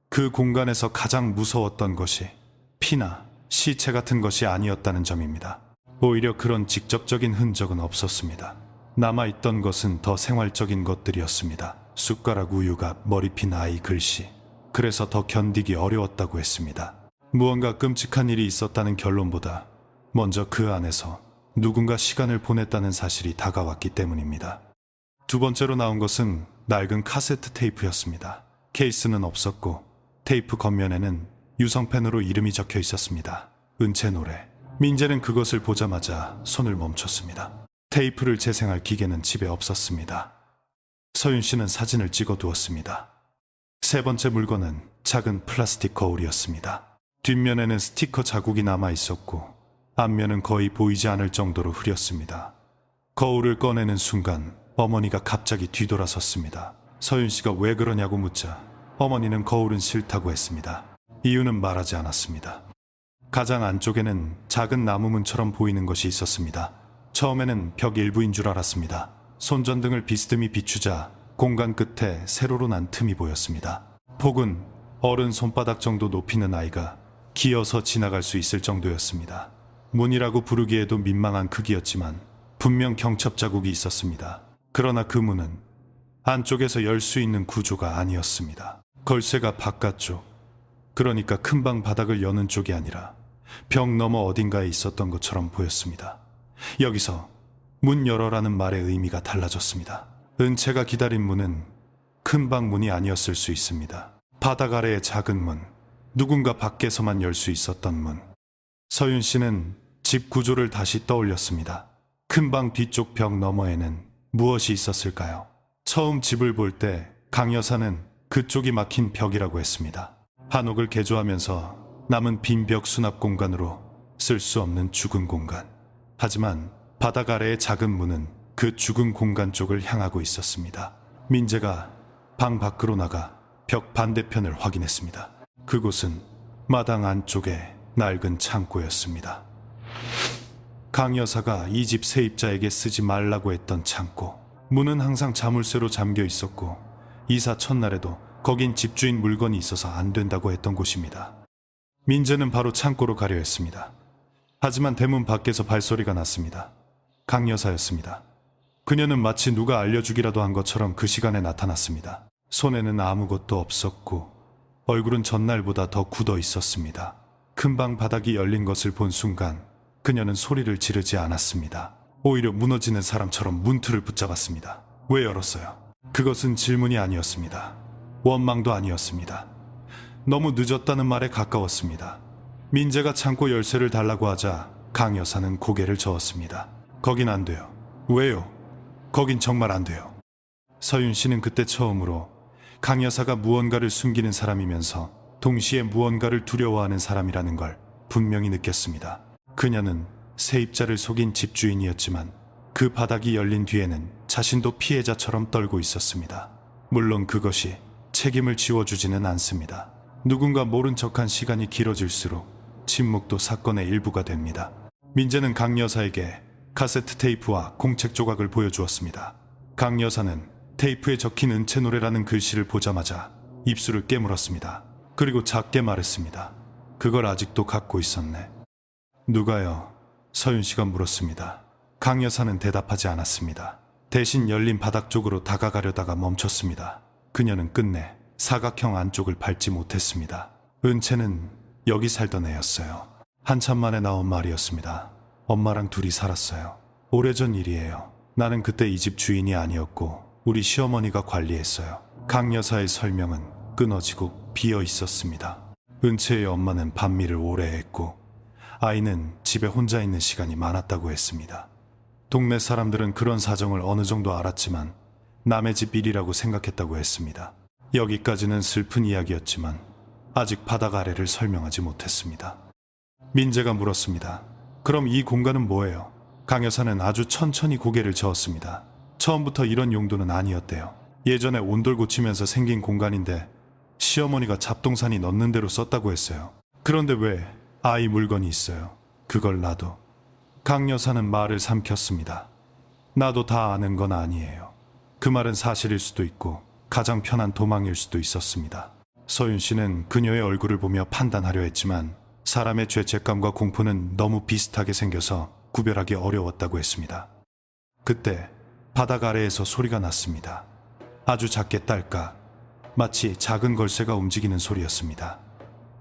그 공간에서 가장 무서웠던 것이 피나 시체 같은 것이 아니었다는 점입니다. 오히려 그런 직접적인 흔적은 없었습니다. 남아있던 것은 더 생활적인 것들이었습니다. 숟가락 우유가 머리핀 아이 글씨. 그래서 더 견디기 어려웠다고 했습니다. 무언가 끔찍한 일이 있었다는 결론보다 먼저 그 안에서 누군가 시간을 보냈다는 사실이 다가왔기 때문입니다. 두 번째로 나온 것은 낡은 카세트 테이프였습니다. 케이스는 없었고 테이프 겉면에는 유성펜으로 이름이 적혀 있었습니다. 은채 노래. 민재는 그것을 보자마자 손을 멈췄습니다. 테이프를 재생할 기계는 집에 없었습니다. 서윤 씨는 사진을 찍어두었습니다. 세 번째 물건은 작은 플라스틱 거울이었습니다. 뒷면에는 스티커 자국이 남아 있었고 앞면은 거의 보이지 않을 정도로 흐렸습니다. 거울을 꺼내는 순간 어머니가 갑자기 뒤돌아섰습니다. 서윤 씨가 왜 그러냐고 묻자 어머니는 거울은 싫다고 했습니다. 이유는 말하지 않았습니다. 가장 안쪽에는 작은 나무문처럼 보이는 것이 있었습니다. 처음에는 벽 일부인 줄 알았습니다. 손전등을 비스듬히 비추자 공간 끝에 세로로 난 틈이 보였습니다. 폭은 어른 손바닥 정도 높이는 아이가 기어서 지나갈 수 있을 정도였습니다. 문이라고 부르기에도 민망한 크기였지만 분명 경첩 자국이 있었습니다. 그러나 그 문은 안쪽에서 열 수 있는 구조가 아니었습니다. 걸쇠가 바깥쪽, 그러니까 큰 방 바닥을 여는 쪽이 아니라 벽 너머 어딘가에 있었던 것처럼 보였습니다. 여기서 문 열어라는 말의 의미가 달라졌습니다. 은채가 기다린 문은 큰 방 문이 아니었을 수 있습니다. 바닥 아래의 작은 문, 누군가 밖에서만 열 수 있었던 문. 서윤 씨는 집 구조를 다시 떠올렸습니다. 큰 방 뒤쪽 벽 너머에는 무엇이 있었을까요? 처음 집을 볼 때 강 여사는 그쪽이 막힌 벽이라고 했습니다. 한옥을 개조하면서 남은 빈 벽 수납 공간으로 쓸 수 없는 죽은 공간. 하지만 바닥 아래의 작은 문은 그 죽은 공간 쪽을 향하고 있었습니다. 민재가 방 밖으로 나가 벽 반대편을 확인했습니다. 그곳은 마당 안쪽의 낡은 창고였습니다. 강 여사가 이 집 세입자에게 쓰지 말라고 했던 창고. 문은 항상 자물쇠로 잠겨 있었고 이사 첫날에도 거긴 집주인 물건이 있어서 안 된다고 했던 곳입니다. 민재는 바로 창고로 가려 했습니다. 하지만 대문 밖에서 발소리가 났습니다. 강 여사였습니다. 그녀는 마치 누가 알려주기라도 한 것처럼 그 시간에 나타났습니다. 손에는 아무것도 없었고 얼굴은 전날보다 더 굳어 있었습니다. 큰 방 바닥이 열린 것을 본 순간 그녀는 소리를 지르지 않았습니다. 오히려 무너지는 사람처럼 문틀을 붙잡았습니다. 왜 열었어요? 그것은 질문이 아니었습니다. 원망도 아니었습니다. 너무 늦었다는 말에 가까웠습니다. 민재가 창고 열쇠를 달라고 하자 강 여사는 고개를 저었습니다. 거긴 안 돼요. 왜요? 거긴 정말 안 돼요. 서윤 씨는 그때 처음으로 강 여사가 무언가를 숨기는 사람이면서 동시에 무언가를 두려워하는 사람이라는 걸 분명히 느꼈습니다. 그녀는 세입자를 속인 집주인이었지만 그 바닥이 열린 뒤에는 자신도 피해자처럼 떨고 있었습니다. 물론 그것이 책임을 지워주지는 않습니다. 누군가 모른 척한 시간이 길어질수록 침묵도 사건의 일부가 됩니다. 민재는 강 여사에게 카세트 테이프와 공책 조각을 보여주었습니다. 강 여사는 테이프에 적힌 은채 노래라는 글씨를 보자마자 입술을 깨물었습니다. 그리고 작게 말했습니다. 그걸 아직도 갖고 있었네. 누가요? 서윤 씨가 물었습니다. 강 여사는 대답하지 않았습니다. 대신 열린 바닥 쪽으로 다가가려다가 멈췄습니다. 그녀는 끝내 사각형 안쪽을 밟지 못했습니다. 은채는 여기 살던 애였어요. 한참 만에 나온 말이었습니다. 엄마랑 둘이 살았어요. 오래전 일이에요. 나는 그때 이 집 주인이 아니었고 우리 시어머니가 관리했어요. 강 여사의 설명은 끊어지고 비어 있었습니다. 은채의 엄마는 반미를 오래 했고 아이는 집에 혼자 있는 시간이 많았다고 했습니다. 동네 사람들은 그런 사정을 어느 정도 알았지만 남의 집 일이라고 생각했다고 했습니다. 여기까지는 슬픈 이야기였지만 아직 바닥 아래를 설명하지 못했습니다. 민재가 물었습니다. 그럼 이 공간은 뭐예요? 강 여사는 아주 천천히 고개를 저었습니다. 처음부터 이런 용도는 아니었대요. 예전에 온돌 고치면서 생긴 공간인데 시어머니가 잡동사니 넣는 대로 썼다고 했어요. 그런데 왜 아이 물건이 있어요? 그걸 놔도. 강 여사는 말을 삼켰습니다. 나도 다 아는 건 아니에요. 그 말은 사실일 수도 있고 가장 편한 도망일 수도 있었습니다. 서윤 씨는 그녀의 얼굴을 보며 판단하려 했지만 사람의 죄책감과 공포는 너무 비슷하게 생겨서 구별하기 어려웠다고 했습니다. 그때 바닥 아래에서 소리가 났습니다. 아주 작게 딸깍, 마치 작은 걸쇠가 움직이는 소리였습니다.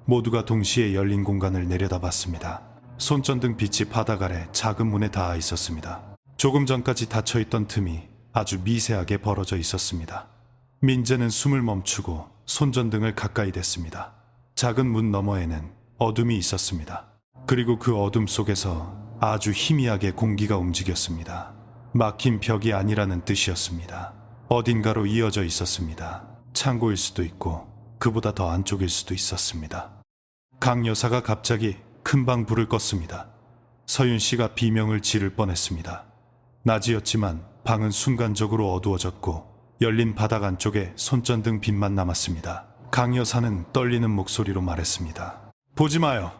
모두가 동시에 열린 공간을 내려다봤습니다. 손전등 빛이 바닥 아래 작은 문에 닿아 있었습니다. 조금 전까지 닫혀있던 틈이 아주 미세하게 벌어져 있었습니다. 민재는 숨을 멈추고 손전등을 가까이 댔습니다. 작은 문 너머에는 어둠이 있었습니다. 그리고 그 어둠 속에서 아주 희미하게 공기가 움직였습니다. 막힌 벽이 아니라는 뜻이었습니다. 어딘가로 이어져 있었습니다. 창고일 수도 있고 그보다 더 안쪽일 수도 있었습니다. 강 여사가 갑자기 금방 불을 껐습니다. 서윤 씨가 비명을 지를 뻔했습니다. 낮이었지만 방은 순간적으로 어두워졌고 열린 바닥 안쪽에 손전등 빛만 남았습니다. 강 여사는 떨리는 목소리로 말했습니다. 보지 마요.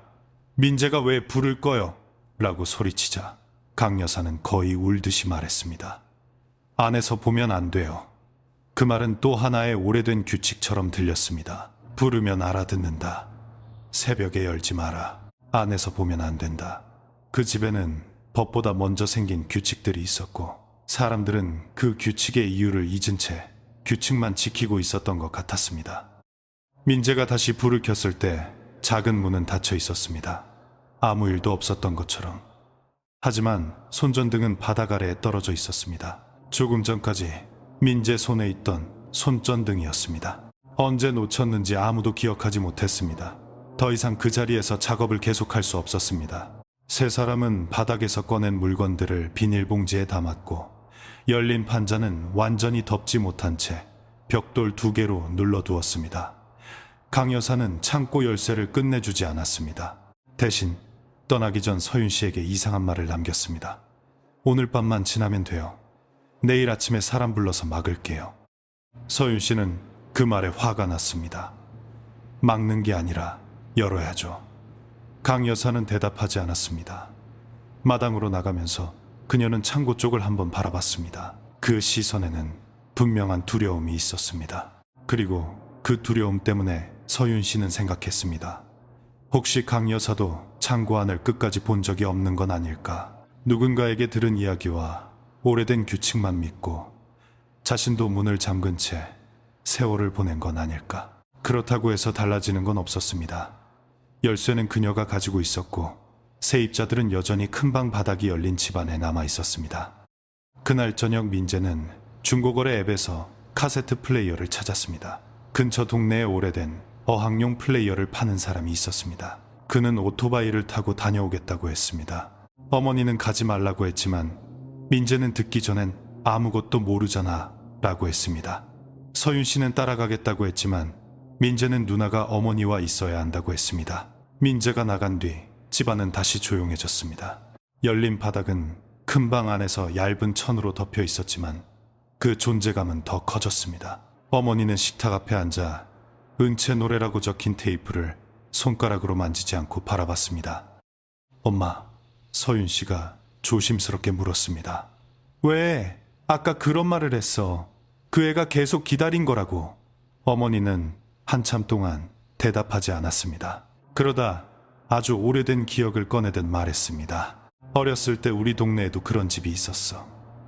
민재가 왜 불을 꺼요? 라고 소리치자 강 여사는 거의 울듯이 말했습니다. 안에서 보면 안 돼요. 그 말은 또 하나의 오래된 규칙처럼 들렸습니다. 부르면 알아듣는다. 새벽에 열지 마라. 안에서 보면 안 된다. 그 집에는 법보다 먼저 생긴 규칙들이 있었고 사람들은 그 규칙의 이유를 잊은 채 규칙만 지키고 있었던 것 같았습니다. 민재가 다시 불을 켰을 때 작은 문은 닫혀 있었습니다. 아무 일도 없었던 것처럼. 하지만 손전등은 바닥 아래에 떨어져 있었습니다. 조금 전까지 민재 손에 있던 손전등이었습니다. 언제 놓쳤는지 아무도 기억하지 못했습니다. 더 이상 그 자리에서 작업을 계속할 수 없었습니다. 세 사람은 바닥에서 꺼낸 물건들을 비닐봉지에 담았고 열린 판자는 완전히 덮지 못한 채 벽돌 2개로 눌러두었습니다. 강 여사는 창고 열쇠를 끝내주지 않았습니다. 대신 떠나기 전 서윤 씨에게 이상한 말을 남겼습니다. 오늘 밤만 지나면 돼요. 내일 아침에 사람 불러서 막을게요. 서윤 씨는 그 말에 화가 났습니다. 막는 게 아니라 열어야죠. 강 여사는 대답하지 않았습니다. 마당으로 나가면서 그녀는 창고 쪽을 한번 바라봤습니다. 그 시선에는 분명한 두려움이 있었습니다. 그리고 그 두려움 때문에 서윤 씨는 생각했습니다. 혹시 강 여사도 창고 안을 끝까지 본 적이 없는 건 아닐까? 누군가에게 들은 이야기와 오래된 규칙만 믿고 자신도 문을 잠근 채 세월을 보낸 건 아닐까? 그렇다고 해서 달라지는 건 없었습니다. 열쇠는 그녀가 가지고 있었고 세입자들은 여전히 큰 방 바닥이 열린 집안에 남아 있었습니다. 그날 저녁 민재는 중고거래 앱에서 카세트 플레이어를 찾았습니다. 근처 동네에 오래된 어학용 플레이어를 파는 사람이 있었습니다. 그는 오토바이를 타고 다녀오겠다고 했습니다. 어머니는 가지 말라고 했지만 민재는 듣기 전엔 아무것도 모르잖아 라고 했습니다. 서윤 씨는 따라가겠다고 했지만 민재는 누나가 어머니와 있어야 한다고 했습니다. 민재가 나간 뒤 집안은 다시 조용해졌습니다. 열린 바닥은 큰 방 안에서 얇은 천으로 덮여 있었지만 그 존재감은 더 커졌습니다. 어머니는 식탁 앞에 앉아 은채 노래라고 적힌 테이프를 손가락으로 만지지 않고 바라봤습니다. 엄마, 서윤 씨가 조심스럽게 물었습니다. 왜? 아까 그런 말을 했어. 그 애가 계속 기다린 거라고. 어머니는 한참 동안 대답하지 않았습니다. 그러다 아주 오래된 기억을 꺼내듯 말했습니다. 어렸을 때 우리 동네에도 그런 집이 있었어.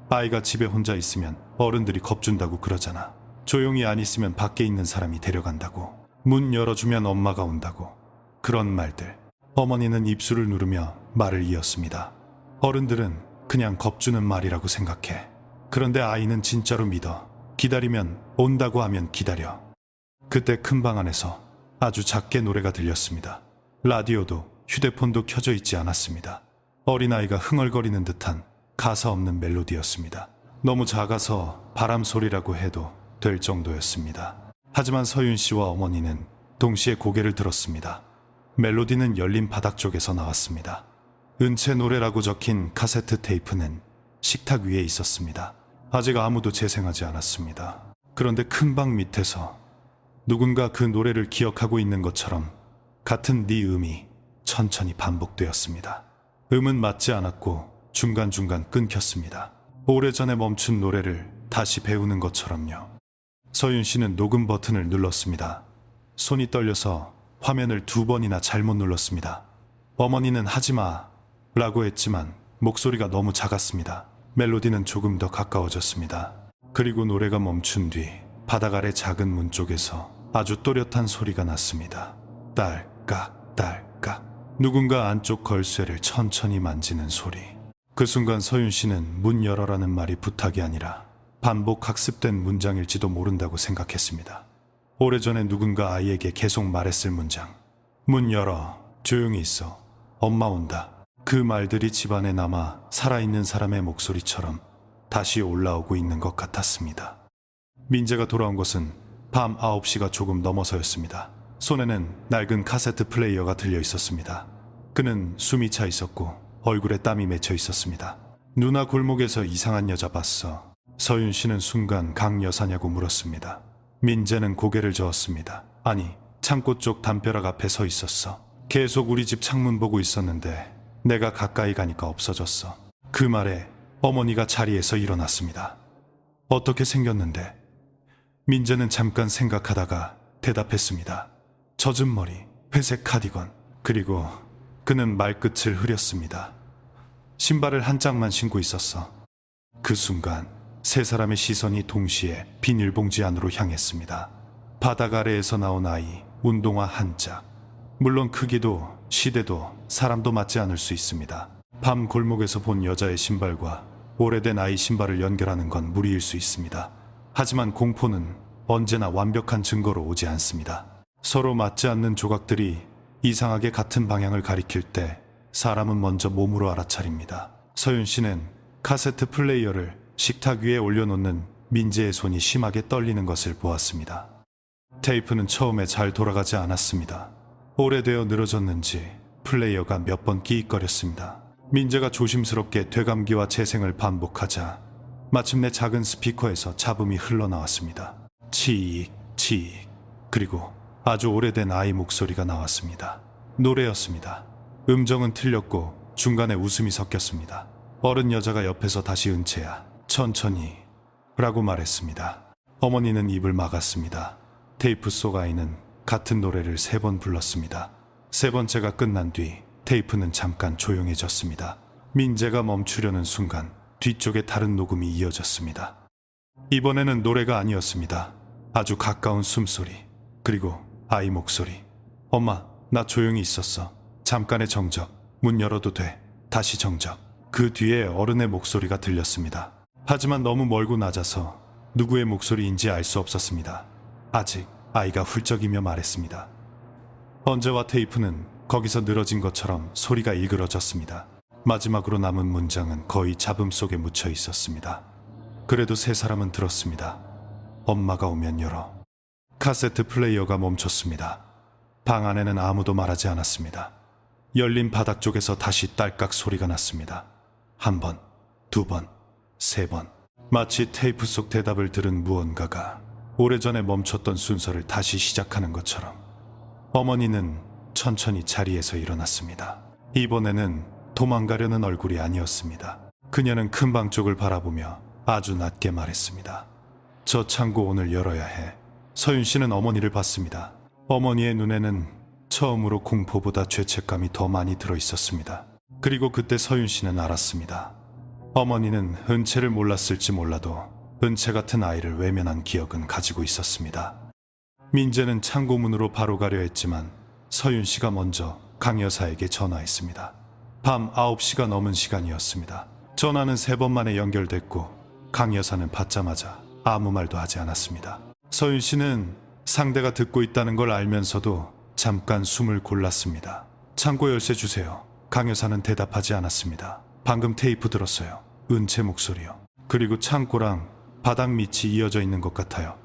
아이가 집에 혼자 있으면 어른들이 겁준다고 그러잖아. 조용히 안 있으면 밖에 있는 사람이 데려간다고. 문 열어주면 엄마가 온다고. 그런 말들. 어머니는 입술을 누르며 말을 이었습니다. 어른들은 그냥 겁주는 말이라고 생각해. 그런데 아이는 진짜로 믿어. 기다리면 온다고 하면 기다려. 그때 큰 방 안에서 아주 작게 노래가 들렸습니다. 라디오도 휴대폰도 켜져 있지 않았습니다. 어린아이가 흥얼거리는 듯한 가사 없는 멜로디였습니다. 너무 작아서 바람 소리라고 해도 될 정도였습니다. 하지만 서윤 씨와 어머니는 동시에 고개를 들었습니다. 멜로디는 열린 바닥 쪽에서 나왔습니다. 은채 노래라고 적힌 카세트 테이프는 식탁 위에 있었습니다. 아직 아무도 재생하지 않았습니다. 그런데 큰 방 밑에서 누군가 그 노래를 기억하고 있는 것처럼 같은 니음이 천천히 반복되었습니다. 음은 맞지 않았고 중간중간 끊겼습니다. 오래전에 멈춘 노래를 다시 배우는 것처럼요. 서윤 씨는 녹음 버튼을 눌렀습니다. 손이 떨려서 화면을 2번이나 잘못 눌렀습니다. 어머니는 하지마 라고 했지만 목소리가 너무 작았습니다. 멜로디는 조금 더 가까워졌습니다. 그리고 노래가 멈춘 뒤 바닥 아래 작은 문 쪽에서 아주 또렷한 소리가 났습니다. 딸깍 딸깍. 누군가 안쪽 걸쇠를 천천히 만지는 소리. 그 순간 서윤 씨는 문 열어라는 말이 부탁이 아니라 반복 학습된 문장일지도 모른다고 생각했습니다. 오래전에 누군가 아이에게 계속 말했을 문장. 문 열어. 조용히 있어. 엄마 온다. 그 말들이 집안에 남아 살아있는 사람의 목소리처럼 다시 올라오고 있는 것 같았습니다. 민재가 돌아온 것은 밤 9시가 조금 넘어서였습니다. 손에는 낡은 카세트 플레이어가 들려 있었습니다. 그는 숨이 차 있었고 얼굴에 땀이 맺혀 있었습니다. 누나 골목에서 이상한 여자 봤어. 서윤 씨는 순간 강 여사냐고 물었습니다. 민재는 고개를 저었습니다. 아니, 창고 쪽 담벼락 앞에 서 있었어. 계속 우리 집 창문 보고 있었는데 내가 가까이 가니까 없어졌어. 그 말에 어머니가 자리에서 일어났습니다. 어떻게 생겼는데? 민재는 잠깐 생각하다가 대답했습니다. 젖은 머리, 회색 카디건, 그리고 그는 말끝을 흐렸습니다. 신발을 한 짝만 신고 있었어. 그 순간 세 사람의 시선이 동시에 비닐봉지 안으로 향했습니다. 바닥 아래에서 나온 아이, 운동화 한 짝. 물론 크기도 시대도 사람도 맞지 않을 수 있습니다. 밤 골목에서 본 여자의 신발과 오래된 아이 신발을 연결하는 건 무리일 수 있습니다. 하지만 공포는 언제나 완벽한 증거로 오지 않습니다. 서로 맞지 않는 조각들이 이상하게 같은 방향을 가리킬 때 사람은 먼저 몸으로 알아차립니다. 서윤 씨는 카세트 플레이어를 식탁 위에 올려놓는 민재의 손이 심하게 떨리는 것을 보았습니다. 테이프는 처음에 잘 돌아가지 않았습니다. 오래되어 늘어졌는지 플레이어가 몇 번 끼익거렸습니다. 민재가 조심스럽게 되감기와 재생을 반복하자 마침내 작은 스피커에서 잡음이 흘러나왔습니다. 치익, 치익. 그리고 아주 오래된 아이 목소리가 나왔습니다. 노래였습니다. 음정은 틀렸고 중간에 웃음이 섞였습니다. 어른 여자가 옆에서 다시 은채야, 천천히 라고 말했습니다. 어머니는 입을 막았습니다. 테이프 속 아이는 같은 노래를 3번 불렀습니다. 3번째가 끝난 뒤 테이프는 잠깐 조용해졌습니다. 민재가 멈추려는 순간 뒤쪽에 다른 녹음이 이어졌습니다. 이번에는 노래가 아니었습니다. 아주 가까운 숨소리, 그리고 아이 목소리. 엄마, 나 조용히 있었어. 잠깐의 정적. 문 열어도 돼. 다시 정적. 그 뒤에 어른의 목소리가 들렸습니다. 하지만 너무 멀고 낮아서 누구의 목소리인지 알 수 없었습니다. 아직 아이가 훌쩍이며 말했습니다. 언제와 테이프는 거기서 늘어진 것처럼 소리가 일그러졌습니다. 마지막으로 남은 문장은 거의 잡음 속에 묻혀 있었습니다. 그래도 세 사람은 들었습니다. 엄마가 오면 열어. 카세트 플레이어가 멈췄습니다. 방 안에는 아무도 말하지 않았습니다. 열린 바닥 쪽에서 다시 딸깍 소리가 났습니다. 한 번, 두 번, 세 번. 마치 테이프 속 대답을 들은 무언가가 오래전에 멈췄던 순서를 다시 시작하는 것처럼 어머니는 천천히 자리에서 일어났습니다. 이번에는 도망가려는 얼굴이 아니었습니다. 그녀는 큰 방 쪽을 바라보며 아주 낮게 말했습니다. 저 창고 오늘 열어야 해. 서윤 씨는 어머니를 봤습니다. 어머니의 눈에는 처음으로 공포보다 죄책감이 더 많이 들어있었습니다. 그리고 그때 서윤 씨는 알았습니다. 어머니는 은채를 몰랐을지 몰라도 은채 같은 아이를 외면한 기억은 가지고 있었습니다. 민재는 창고문으로 바로 가려 했지만 서윤 씨가 먼저 강 여사에게 전화했습니다. 밤 9시가 넘은 시간이었습니다. 전화는 3번 만에 연결됐고 강 여사는 받자마자 아무 말도 하지 않았습니다. 서윤 씨는 상대가 듣고 있다는 걸 알면서도 잠깐 숨을 골랐습니다. 창고 열쇠 주세요. 강 여사는 대답하지 않았습니다. 방금 테이프 들었어요. 은채 목소리요. 그리고 창고랑 바닥 밑이 이어져 있는 것 같아요.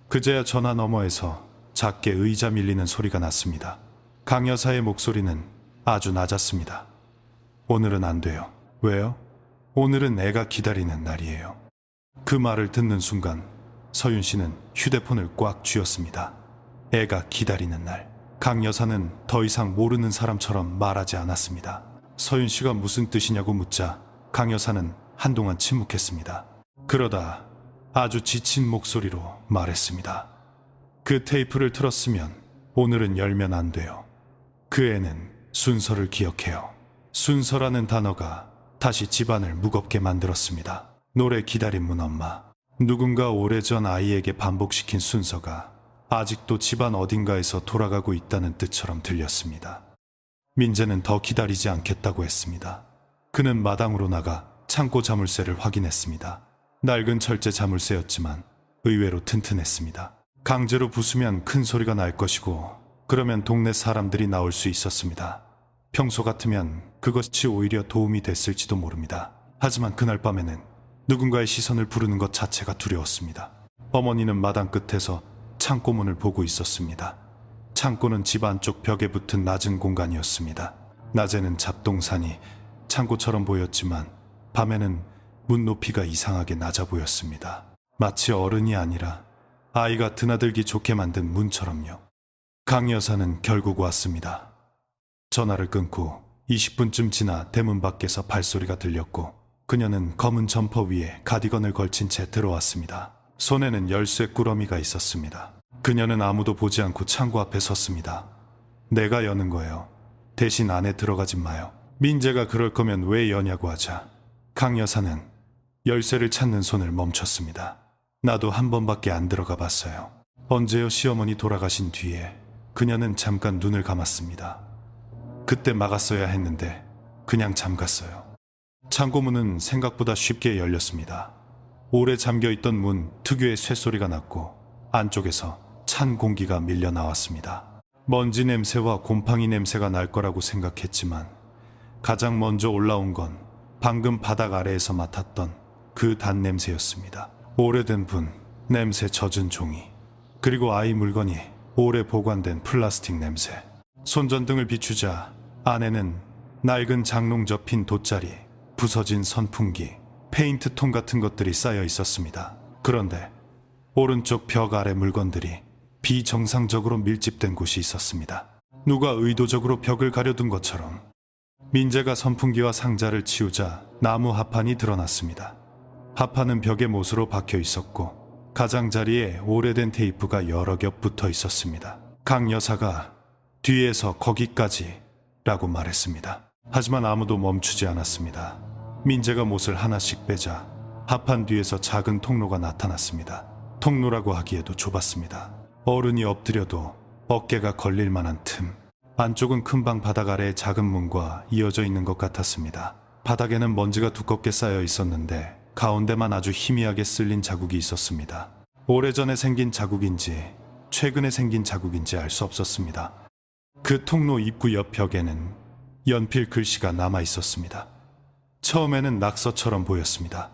그제야 전화 너머에서 작게 의자 밀리는 소리가 났습니다. 강 여사의 목소리는 아주 낮았습니다. 오늘은 안 돼요. 왜요? 오늘은 애가 기다리는 날이에요. 그 말을 듣는 순간 서윤 씨는 휴대폰을 꽉 쥐었습니다. 애가 기다리는 날. 강 여사는 더 이상 모르는 사람처럼 말하지 않았습니다. 서윤 씨가 무슨 뜻이냐고 묻자 강 여사는 한동안 침묵했습니다. 그러다 아주 지친 목소리로 말했습니다. 그 테이프를 틀었으면 오늘은 열면 안 돼요. 그 애는 순서를 기억해요. 순서라는 단어가 다시 집안을 무겁게 만들었습니다. 노래 기다린 문 엄마. 누군가 오래전 아이에게 반복시킨 순서가 아직도 집안 어딘가에서 돌아가고 있다는 뜻처럼 들렸습니다. 민재는 더 기다리지 않겠다고 했습니다. 그는 마당으로 나가 창고 자물쇠를 확인했습니다. 낡은 철제 자물쇠였지만 의외로 튼튼했습니다. 강제로 부수면 큰 소리가 날 것이고 그러면 동네 사람들이 나올 수 있었습니다. 평소 같으면 그것이 오히려 도움이 됐을지도 모릅니다. 하지만 그날 밤에는 누군가의 시선을 부르는 것 자체가 두려웠습니다. 어머니는 마당 끝에서 창고문을 보고 있었습니다. 창고는 집 안쪽 벽에 붙은 낮은 공간이었습니다. 낮에는 잡동사니 창고처럼 보였지만 밤에는 문 높이가 이상하게 낮아 보였습니다. 마치 어른이 아니라 아이가 드나들기 좋게 만든 문처럼요. 강 여사는 결국 왔습니다. 전화를 끊고 20분쯤 지나 대문 밖에서 발소리가 들렸고 그녀는 검은 점퍼 위에 가디건을 걸친 채 들어왔습니다. 손에는 열쇠 꾸러미가 있었습니다. 그녀는 아무도 보지 않고 창고 앞에 섰습니다. 내가 여는 거예요. 대신 안에 들어가진 마요. 민재가 그럴 거면 왜 여냐고 하자 강 여사는 열쇠를 찾는 손을 멈췄습니다. 나도 한 번밖에 안 들어가 봤어요. 언제요? 시어머니 돌아가신 뒤에. 그녀는 잠깐 눈을 감았습니다. 그때 막았어야 했는데 그냥 잠갔어요. 창고문은 생각보다 쉽게 열렸습니다. 오래 잠겨있던 문 특유의 쇠소리가 났고 안쪽에서 찬 공기가 밀려 나왔습니다. 먼지 냄새와 곰팡이 냄새가 날 거라고 생각했지만 가장 먼저 올라온 건 방금 바닥 아래에서 맡았던 그 단냄새였습니다. 오래된 분, 냄새 젖은 종이, 그리고 아이 물건이 오래 보관된 플라스틱 냄새. 손전등을 비추자 안에는 낡은 장롱 접힌 돗자리, 부서진 선풍기, 페인트통 같은 것들이 쌓여 있었습니다. 그런데 오른쪽 벽 아래 물건들이 비정상적으로 밀집된 곳이 있었습니다. 누가 의도적으로 벽을 가려둔 것처럼. 민재가 선풍기와 상자를 치우자 나무 합판이 드러났습니다. 합판은 벽에 못으로 박혀 있었고 가장자리에 오래된 테이프가 여러 겹 붙어 있었습니다. 강 여사가 뒤에서 거기까지 라고 말했습니다. 하지만 아무도 멈추지 않았습니다. 민재가 못을 하나씩 빼자 합판 뒤에서 작은 통로가 나타났습니다. 통로라고 하기에도 좁았습니다. 어른이 엎드려도 어깨가 걸릴 만한 틈. 안쪽은 큰 방 바닥 아래의 작은 문과 이어져 있는 것 같았습니다. 바닥에는 먼지가 두껍게 쌓여 있었는데 가운데만 아주 희미하게 쓸린 자국이 있었습니다. 오래전에 생긴 자국인지 최근에 생긴 자국인지 알 수 없었습니다. 그 통로 입구 옆 벽에는 연필 글씨가 남아 있었습니다. 처음에는 낙서처럼 보였습니다.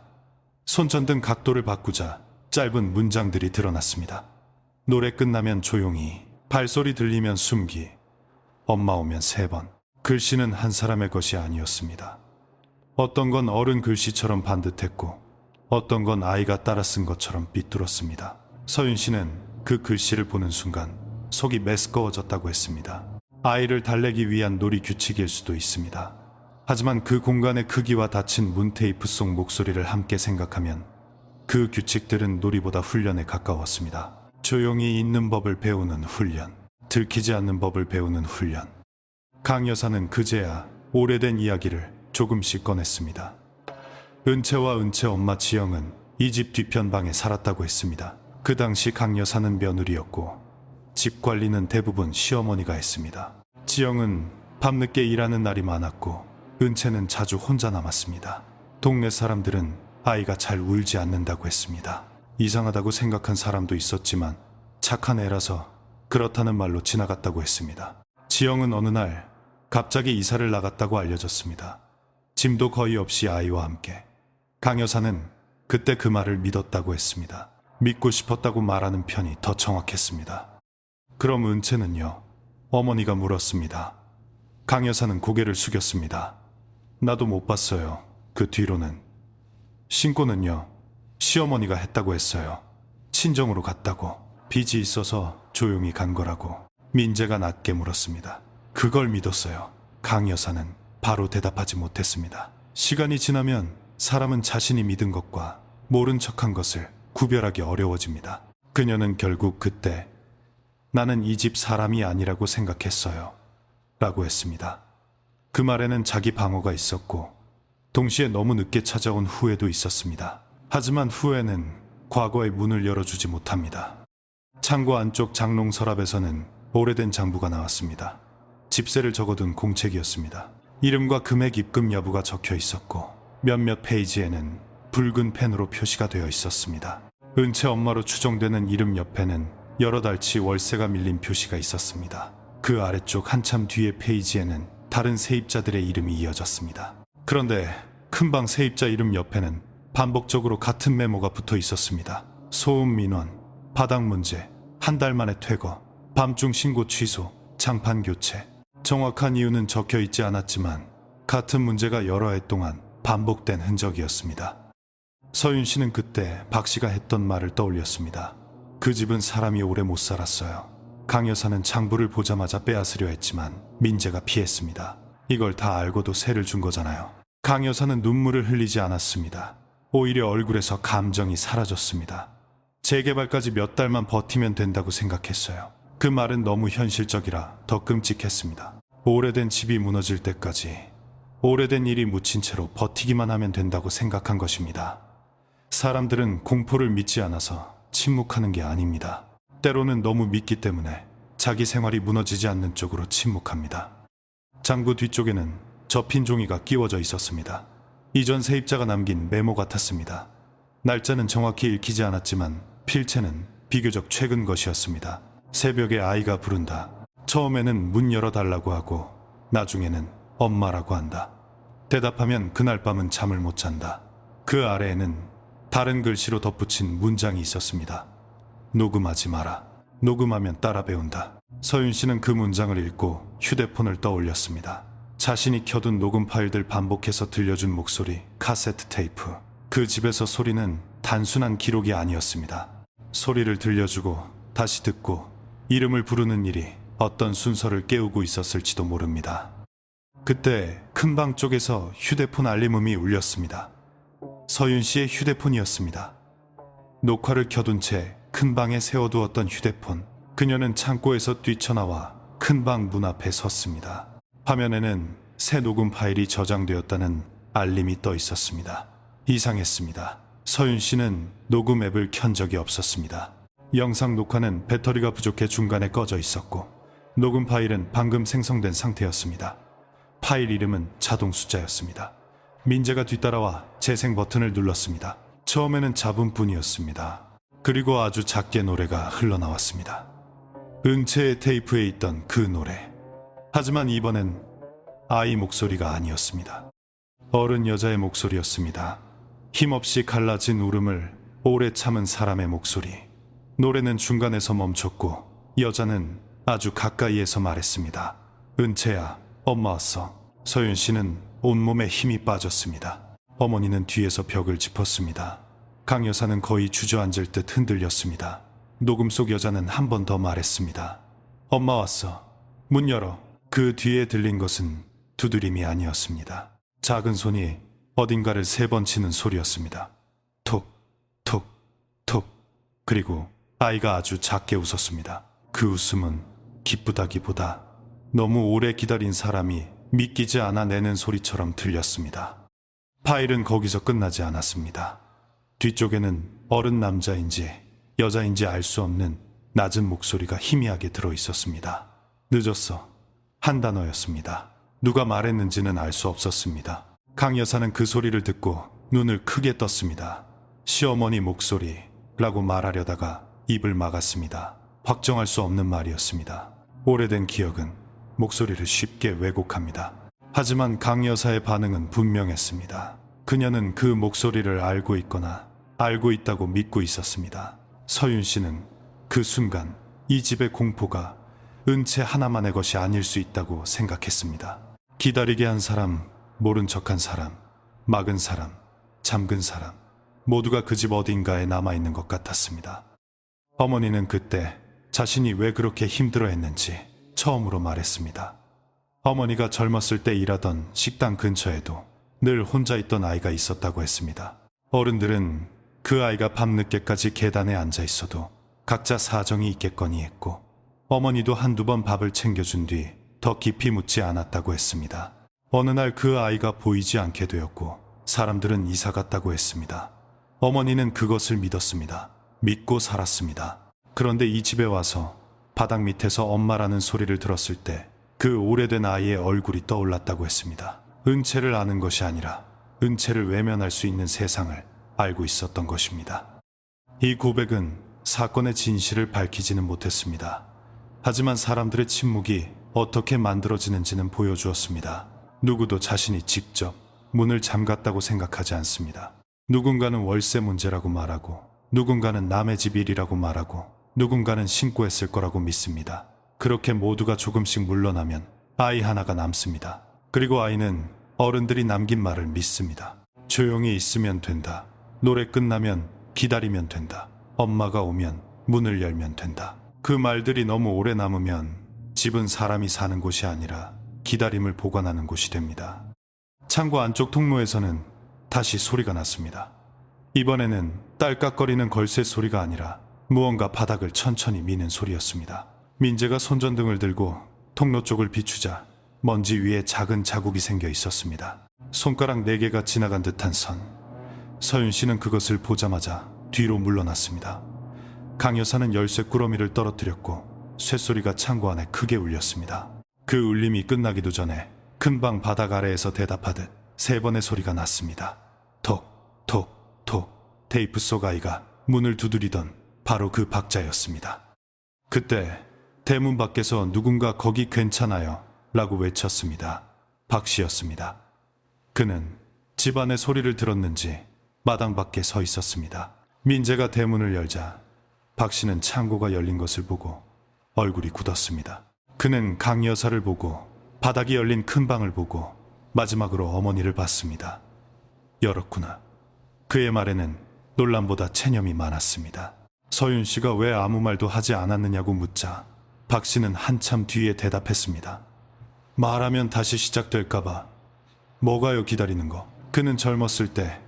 손전등 각도를 바꾸자 짧은 문장들이 드러났습니다. 노래 끝나면 조용히, 발소리 들리면 숨기, 엄마 오면 3번. 글씨는 한 사람의 것이 아니었습니다. 어떤 건 어른 글씨처럼 반듯했고 어떤 건 아이가 따라 쓴 것처럼 삐뚤었습니다. 서윤 씨는 그 글씨를 보는 순간 속이 메스꺼워졌다고 했습니다. 아이를 달래기 위한 놀이 규칙일 수도 있습니다. 하지만 그 공간의 크기와 닫힌 문테이프 속 목소리를 함께 생각하면 그 규칙들은 놀이보다 훈련에 가까웠습니다. 조용히 있는 법을 배우는 훈련, 들키지 않는 법을 배우는 훈련. 강 여사는 그제야 오래된 이야기를 조금씩 꺼냈습니다. 은채와 은채 엄마 지영은 이 집 뒤편 방에 살았다고 했습니다. 그 당시 강 여사는 며느리였고 집 관리는 대부분 시어머니가 했습니다. 지영은 밤늦게 일하는 날이 많았고 은채는 자주 혼자 남았습니다. 동네 사람들은 아이가 잘 울지 않는다고 했습니다. 이상하다고 생각한 사람도 있었지만 착한 애라서 그렇다는 말로 지나갔다고 했습니다. 지영은 어느 날 갑자기 이사를 나갔다고 알려졌습니다. 짐도 거의 없이 아이와 함께. 강 여사는 그때 그 말을 믿었다고 했습니다. 믿고 싶었다고 말하는 편이 더 정확했습니다. 그럼 은채는요? 어머니가 물었습니다. 강 여사는 고개를 숙였습니다. 나도 못 봤어요. 그 뒤로는. 신고는요? 시어머니가 했다고 했어요. 친정으로 갔다고. 빚이 있어서 조용히 간 거라고. 민재가 낮게 물었습니다. 그걸 믿었어요. 강 여사는 바로 대답하지 못했습니다. 시간이 지나면 사람은 자신이 믿은 것과 모른 척한 것을 구별하기 어려워집니다. 그녀는 결국 그때 나는 이 집 사람이 아니라고 생각했어요. 라고 했습니다. 그 말에는 자기 방어가 있었고 동시에 너무 늦게 찾아온 후회도 있었습니다. 하지만 후회는 과거의 문을 열어주지 못합니다. 창고 안쪽 장롱 서랍에서는 오래된 장부가 나왔습니다. 집세를 적어둔 공책이었습니다. 이름과 금액 입금 여부가 적혀 있었고 몇몇 페이지에는 붉은 펜으로 표시가 되어 있었습니다. 은채 엄마로 추정되는 이름 옆에는 여러 달치 월세가 밀린 표시가 있었습니다. 그 아래쪽 한참 뒤의 페이지에는 다른 세입자들의 이름이 이어졌습니다. 그런데 큰방 세입자 이름 옆에는 반복적으로 같은 메모가 붙어 있었습니다. 소음 민원, 바닥 문제, 한 달 만에 퇴거, 밤중 신고 취소, 장판 교체. 정확한 이유는 적혀 있지 않았지만 같은 문제가 여러 해 동안 반복된 흔적이었습니다. 서윤 씨는 그때 박 씨가 했던 말을 떠올렸습니다. 그 집은 사람이 오래 못 살았어요. 강 여사는 장부를 보자마자 빼앗으려 했지만 민재가 피했습니다. 이걸 다 알고도 세를 준 거잖아요. 강 여사는 눈물을 흘리지 않았습니다. 오히려 얼굴에서 감정이 사라졌습니다. 재개발까지 몇 달만 버티면 된다고 생각했어요. 그 말은 너무 현실적이라 더 끔찍했습니다. 오래된 집이 무너질 때까지 오래된 일이 묻힌 채로 버티기만 하면 된다고 생각한 것입니다. 사람들은 공포를 믿지 않아서 침묵하는 게 아닙니다. 때로는 너무 믿기 때문에 자기 생활이 무너지지 않는 쪽으로 침묵합니다. 장부 뒤쪽에는 접힌 종이가 끼워져 있었습니다. 이전 세입자가 남긴 메모 같았습니다. 날짜는 정확히 읽히지 않았지만 필체는 비교적 최근 것이었습니다. 새벽에 아이가 부른다. 처음에는 문 열어달라고 하고 나중에는 엄마라고 한다. 대답하면 그날 밤은 잠을 못 잔다. 그 아래에는 다른 글씨로 덧붙인 문장이 있었습니다. 녹음하지 마라. 녹음하면 따라 배운다. 서윤 씨는 그 문장을 읽고 휴대폰을 떠올렸습니다. 자신이 켜둔 녹음 파일들 반복해서 들려준 목소리, 카세트 테이프. 그 집에서 소리는 단순한 기록이 아니었습니다. 소리를 들려주고 다시 듣고 이름을 부르는 일이 어떤 순서를 깨우고 있었을지도 모릅니다. 그때 큰 방 쪽에서 휴대폰 알림음이 울렸습니다. 서윤 씨의 휴대폰이었습니다. 녹화를 켜둔 채 큰 방에 세워두었던 휴대폰. 그녀는 창고에서 뛰쳐나와 큰 방 문 앞에 섰습니다. 화면에는 새 녹음 파일이 저장되었다는 알림이 떠 있었습니다. 이상했습니다. 서윤 씨는 녹음 앱을 켠 적이 없었습니다. 영상 녹화는 배터리가 부족해 중간에 꺼져 있었고 녹음 파일은 방금 생성된 상태였습니다. 파일 이름은 자동 숫자였습니다. 민재가 뒤따라와 재생 버튼을 눌렀습니다. 처음에는 잡음 뿐이었습니다. 그리고 아주 작게 노래가 흘러나왔습니다. 은채의 테이프에 있던 그 노래. 하지만 이번엔 아이 목소리가 아니었습니다. 어른 여자의 목소리였습니다. 힘없이 갈라진 울음을 오래 참은 사람의 목소리. 노래는 중간에서 멈췄고 여자는 아주 가까이에서 말했습니다. 은채야, 엄마 왔어. 서윤 씨는 온몸에 힘이 빠졌습니다. 어머니는 뒤에서 벽을 짚었습니다. 강 여사는 거의 주저앉을 듯 흔들렸습니다. 녹음 속 여자는 한 번 더 말했습니다. 엄마 왔어. 문 열어. 그 뒤에 들린 것은 두드림이 아니었습니다. 작은 손이 어딘가를 3번 치는 소리였습니다. 톡, 톡, 톡. 그리고 아이가 아주 작게 웃었습니다. 그 웃음은 기쁘다기보다 너무 오래 기다린 사람이 믿기지 않아 내는 소리처럼 들렸습니다. 파일은 거기서 끝나지 않았습니다. 뒤쪽에는 어른 남자인지 여자인지 알 수 없는 낮은 목소리가 희미하게 들어있었습니다. 늦었어. 한 단어였습니다. 누가 말했는지는 알 수 없었습니다. 강 여사는 그 소리를 듣고 눈을 크게 떴습니다. 시어머니 목소리라고 말하려다가 입을 막았습니다. 확정할 수 없는 말이었습니다. 오래된 기억은 목소리를 쉽게 왜곡합니다. 하지만 강 여사의 반응은 분명했습니다. 그녀는 그 목소리를 알고 있거나 알고 있다고 믿고 있었습니다. 서윤 씨는 그 순간 이 집의 공포가 은채 하나만의 것이 아닐 수 있다고 생각했습니다. 기다리게 한 사람, 모른 척한 사람, 막은 사람, 잠근 사람, 모두가 그 집 어딘가에 남아있는 것 같았습니다. 어머니는 그때 자신이 왜 그렇게 힘들어했는지 처음으로 말했습니다. 어머니가 젊었을 때 일하던 식당 근처에도 늘 혼자 있던 아이가 있었다고 했습니다. 어른들은 그 아이가 밤늦게까지 계단에 앉아 있어도 각자 사정이 있겠거니 했고, 어머니도 한두 번 밥을 챙겨준 뒤 더 깊이 묻지 않았다고 했습니다. 어느 날 그 아이가 보이지 않게 되었고 사람들은 이사 갔다고 했습니다. 어머니는 그것을 믿었습니다. 믿고 살았습니다. 그런데 이 집에 와서 바닥 밑에서 엄마라는 소리를 들었을 때 그 오래된 아이의 얼굴이 떠올랐다고 했습니다. 은채를 아는 것이 아니라 은채를 외면할 수 있는 세상을 알고 있었던 것입니다. 이 고백은 사건의 진실을 밝히지는 못했습니다. 하지만 사람들의 침묵이 어떻게 만들어지는지는 보여주었습니다. 누구도 자신이 직접 문을 잠갔다고 생각하지 않습니다. 누군가는 월세 문제라고 말하고, 누군가는 남의 집 일이라고 말하고, 누군가는 신고했을 거라고 믿습니다. 그렇게 모두가 조금씩 물러나면 아이 하나가 남습니다. 그리고 아이는 어른들이 남긴 말을 믿습니다. 조용히 있으면 된다. 노래 끝나면 기다리면 된다. 엄마가 오면 문을 열면 된다. 그 말들이 너무 오래 남으면 집은 사람이 사는 곳이 아니라 기다림을 보관하는 곳이 됩니다. 창고 안쪽 통로에서는 다시 소리가 났습니다. 이번에는 딸깍거리는 걸쇠 소리가 아니라 무언가 바닥을 천천히 미는 소리였습니다. 민재가 손전등을 들고 통로 쪽을 비추자 먼지 위에 작은 자국이 생겨 있었습니다. 손가락 4개가 지나간 듯한 선. 서윤 씨는 그것을 보자마자 뒤로 물러났습니다. 강 여사는 열쇠 꾸러미를 떨어뜨렸고 쇳소리가 창고 안에 크게 울렸습니다. 그 울림이 끝나기도 전에 큰 방 바닥 아래에서 대답하듯 3번의 소리가 났습니다. 톡, 톡, 톡. 테이프 속 아이가 문을 두드리던 바로 그 박자였습니다. 그때 대문 밖에서 누군가 거기 괜찮아요 라고 외쳤습니다. 박 씨였습니다. 그는 집안의 소리를 들었는지 마당 밖에 서 있었습니다. 민재가 대문을 열자 박 씨는 창고가 열린 것을 보고 얼굴이 굳었습니다. 그는 강 여사를 보고 바닥이 열린 큰 방을 보고 마지막으로 어머니를 봤습니다. 열었구나. 그의 말에는 놀람보다 체념이 많았습니다. 서윤 씨가 왜 아무 말도 하지 않았느냐고 묻자 박 씨는 한참 뒤에 대답했습니다. 말하면 다시 시작될까봐. 뭐가요 기다리는 거. 그는 젊었을 때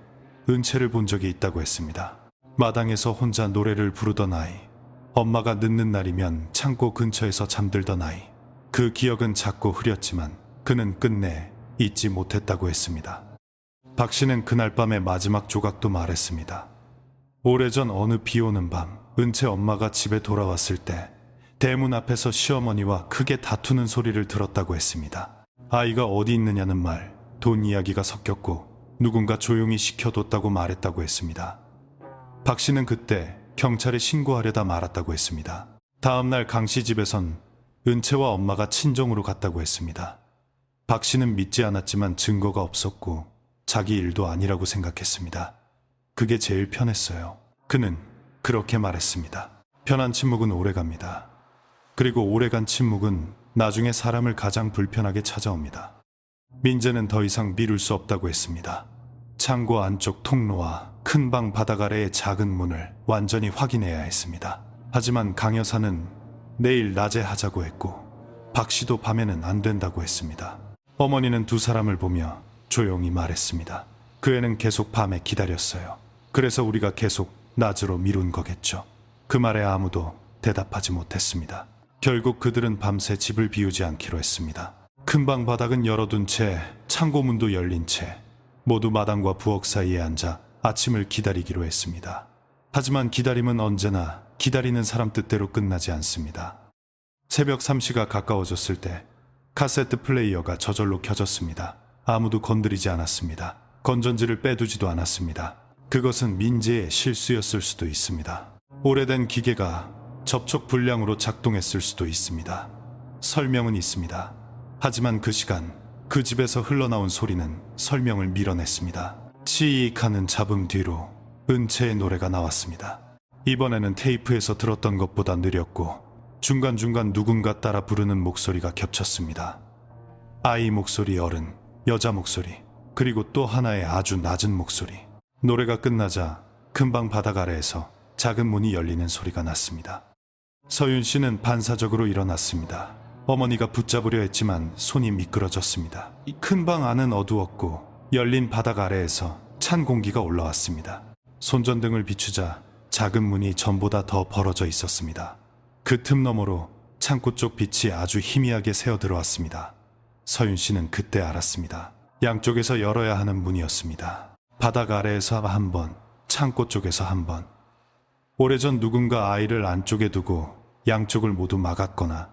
은채를 본 적이 있다고 했습니다. 마당에서 혼자 노래를 부르던 아이, 엄마가 늦는 날이면 창고 근처에서 잠들던 아이. 그 기억은 작고 흐렸지만 그는 끝내 잊지 못했다고 했습니다. 박 씨는 그날 밤의 마지막 조각도 말했습니다. 오래전 어느 비오는 밤 은채 엄마가 집에 돌아왔을 때 대문 앞에서 시어머니와 크게 다투는 소리를 들었다고 했습니다. 아이가 어디 있느냐는 말, 돈 이야기가 섞였고 누군가 조용히 시켜뒀다고 말했다고 했습니다. 박 씨는 그때 경찰에 신고하려다 말았다고 했습니다. 다음날 강 씨 집에선 은채와 엄마가 친정으로 갔다고 했습니다. 박 씨는 믿지 않았지만 증거가 없었고 자기 일도 아니라고 생각했습니다. 그게 제일 편했어요. 그는 그렇게 말했습니다. 편한 침묵은 오래갑니다. 그리고 오래간 침묵은 나중에 사람을 가장 불편하게 찾아옵니다. 민재는 더 이상 미룰 수 없다고 했습니다. 창고 안쪽 통로와 큰 방 바닥 아래의 작은 문을 완전히 확인해야 했습니다. 하지만 강 여사는 내일 낮에 하자고 했고 박 씨도 밤에는 안 된다고 했습니다. 어머니는 두 사람을 보며 조용히 말했습니다. 그 애는 계속 밤에 기다렸어요. 그래서 우리가 계속 낮으로 미룬 거겠죠. 그 말에 아무도 대답하지 못했습니다. 결국 그들은 밤새 집을 비우지 않기로 했습니다. 큰 방 바닥은 열어둔 채 창고 문도 열린 채 모두 마당과 부엌 사이에 앉아 아침을 기다리기로 했습니다. 하지만 기다림은 언제나 기다리는 사람 뜻대로 끝나지 않습니다. 새벽 3시가 가까워졌을 때 카세트 플레이어가 저절로 켜졌습니다. 아무도 건드리지 않았습니다. 건전지를 빼두지도 않았습니다. 그것은 민재의 실수였을 수도 있습니다. 오래된 기계가 접촉 불량으로 작동했을 수도 있습니다. 설명은 있습니다. 하지만 그 시간 그 집에서 흘러나온 소리는 설명을 밀어냈습니다. 치익하는 잡음 뒤로 은채의 노래가 나왔습니다. 이번에는 테이프에서 들었던 것보다 느렸고 중간중간 누군가 따라 부르는 목소리가 겹쳤습니다. 아이 목소리, 어른, 여자 목소리, 그리고 또 하나의 아주 낮은 목소리. 노래가 끝나자 금방 바닥 아래에서 작은 문이 열리는 소리가 났습니다. 서윤 씨는 반사적으로 일어났습니다. 어머니가 붙잡으려 했지만 손이 미끄러졌습니다. 이 큰 방 안은 어두웠고 열린 바닥 아래에서 찬 공기가 올라왔습니다. 손전등을 비추자 작은 문이 전보다 더 벌어져 있었습니다. 그 틈 너머로 창고 쪽 빛이 아주 희미하게 새어 들어왔습니다. 서윤 씨는 그때 알았습니다. 양쪽에서 열어야 하는 문이었습니다. 바닥 아래에서 한 번, 창고 쪽에서 한 번. 오래전 누군가 아이를 안쪽에 두고 양쪽을 모두 막았거나